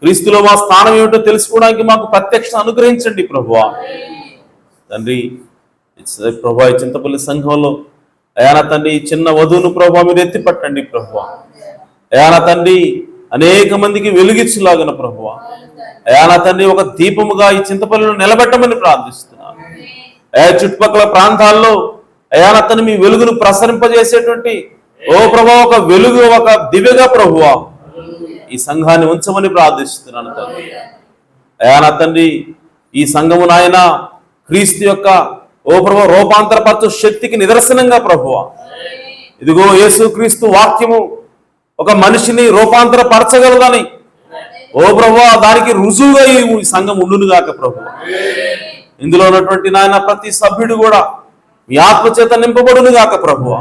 క్రీస్తులో మా స్థానం ఏమిటో తెలుసుకోవడానికి మాకు ప్రత్యక్ష అనుగ్రహించండి ప్రభువా. తండ్రి ప్రభా ఈ చింతపల్లి సంఘంలో అయా నా తండ్రి ఈ చిన్న వధువును ప్రభా మీరు ఎత్తిపట్టండి ప్రభువా. అయా నా తండ్రి అనేక మందికి వెలుగిచ్చులాగిన ప్రభువా. అయా నా తండ్రి ఒక దీపముగా ఈ చింతపల్లిలో నిలబెట్టమని ప్రార్థిస్తున్నాను. అయా చుట్టుపక్కల ప్రాంతాల్లో అయా నా తండ్రి మీ వెలుగును ప్రసరింపజేసేటువంటి ఓ ప్రభా ఒక వెలుగు, ఒక దివ్యగా ప్రభువా ఈ సంఘాన్ని ఉంచమని ప్రార్థిస్తున్నాను తండ్రి. అయా నా తండ్రి ఈ సంఘము నాయన క్రీస్తు యొక్క ఓ ప్రభు రూపాంతరపరచు శక్తికి నిదర్శనంగా ప్రభువా. ఇదిగో యేసుక్రీస్తు వాక్యము ఒక మనిషిని రూపాంతరపరచగలదని ఓ ప్రభువా దానికి రుజువుగా ఈ సంఘం ఉండునుగాక ప్రభువా. ఇందులో ఉన్నటువంటి నాయన ప్రతి సభ్యుడు కూడా మీ ఆత్మచేత నింపబడునుగాక ప్రభువా.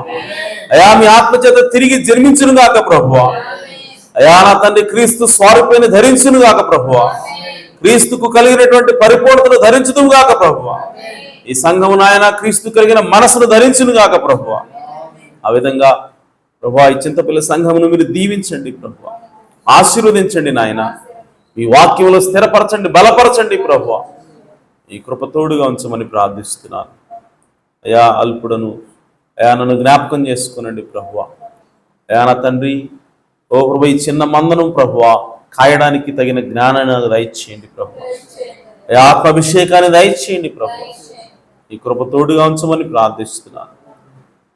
అయా మీ ఆత్మచేత తిరిగి జన్మించునుగాక ప్రభువా. అయా నా తండ్రి క్రీస్తు స్వరూపాన్ని ధరించునుగాక ప్రభువా. క్రీస్తుకు కలిగినటువంటి పరిపూర్ణతను ధరించుదుగాక ప్రభువా. ఈ సంఘము నాయన క్రీస్తు కలిగిన మనసును ధరించునుగాక ప్రభువా. ఆ విధంగా ప్రభువా ఈ చింతపల్లి సంఘమును మీరు దీవించండి ప్రభువా, ఆశీర్వదించండి నాయన. మీ వాక్యంలో స్థిరపరచండి, బలపరచండి ప్రభువా. ఈ కృప తోడుగా ఉంచమని ప్రార్థిస్తున్నాను. అయా అల్పుడను అయా నన్ను జ్ఞాపకం చేసుకునండి ప్రభువా. అయా నా తండ్రి ఓ ప్రభు ఈ చిన్న మందనం ప్రభువా కాయడానికి తగిన జ్ఞానాన్ని నాకు దయచేయండి ప్రభువా. అయా ఆత్మాభిషేకాన్ని దయచేయండి ప్రభువా. ఈ కృప తోడుగా ఉంచమని ప్రార్థిస్తున్నాను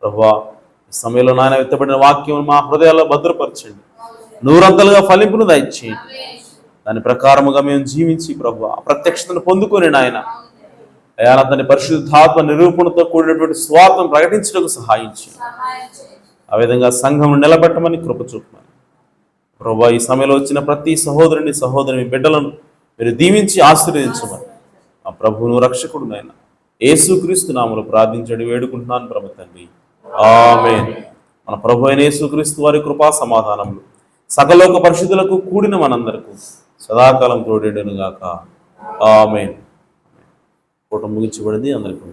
ప్రభువా. ఈ సమయంలో నాయన ఎత్తబడిన వాక్యం మా హృదయాల్లో భద్రపరచండి, నూరంతలుగా ఫలింపును దయచేయండి. దాని ప్రకారముగా మేము జీవించి ప్రభువా ప్రత్యక్షతను పొందుకొని నాయన అయా తన పరిశుద్ధాత్మ నిరూపణతో కూడినటువంటి స్వార్థం ప్రకటించడానికి సహాయం చేయండి. ఆ విధంగా సంఘం నిలబెట్టమని కృప చూపమని ప్రభువా. ఈ సమయంలో వచ్చిన ప్రతి సహోదరుని బిడ్డలను మీరు దీవించి ఆశీర్వదించమని ఆ ప్రభువును రక్షకుడు నాయన యేసుక్రీస్తు నామములో ప్రార్థించండి వేడుకుంటున్నాను ప్రభు తండ్రి, ఆమేన్. మన ప్రభు అయిన యేసుక్రీస్తు వారి కృపా సమాధానములు సకలోక పరిశుద్ధులకు కూడిన మనందరకు సదాకాలం తోడేడును గాక, ఆమేన్. కూటమి ముగించబడింది. అందరికీ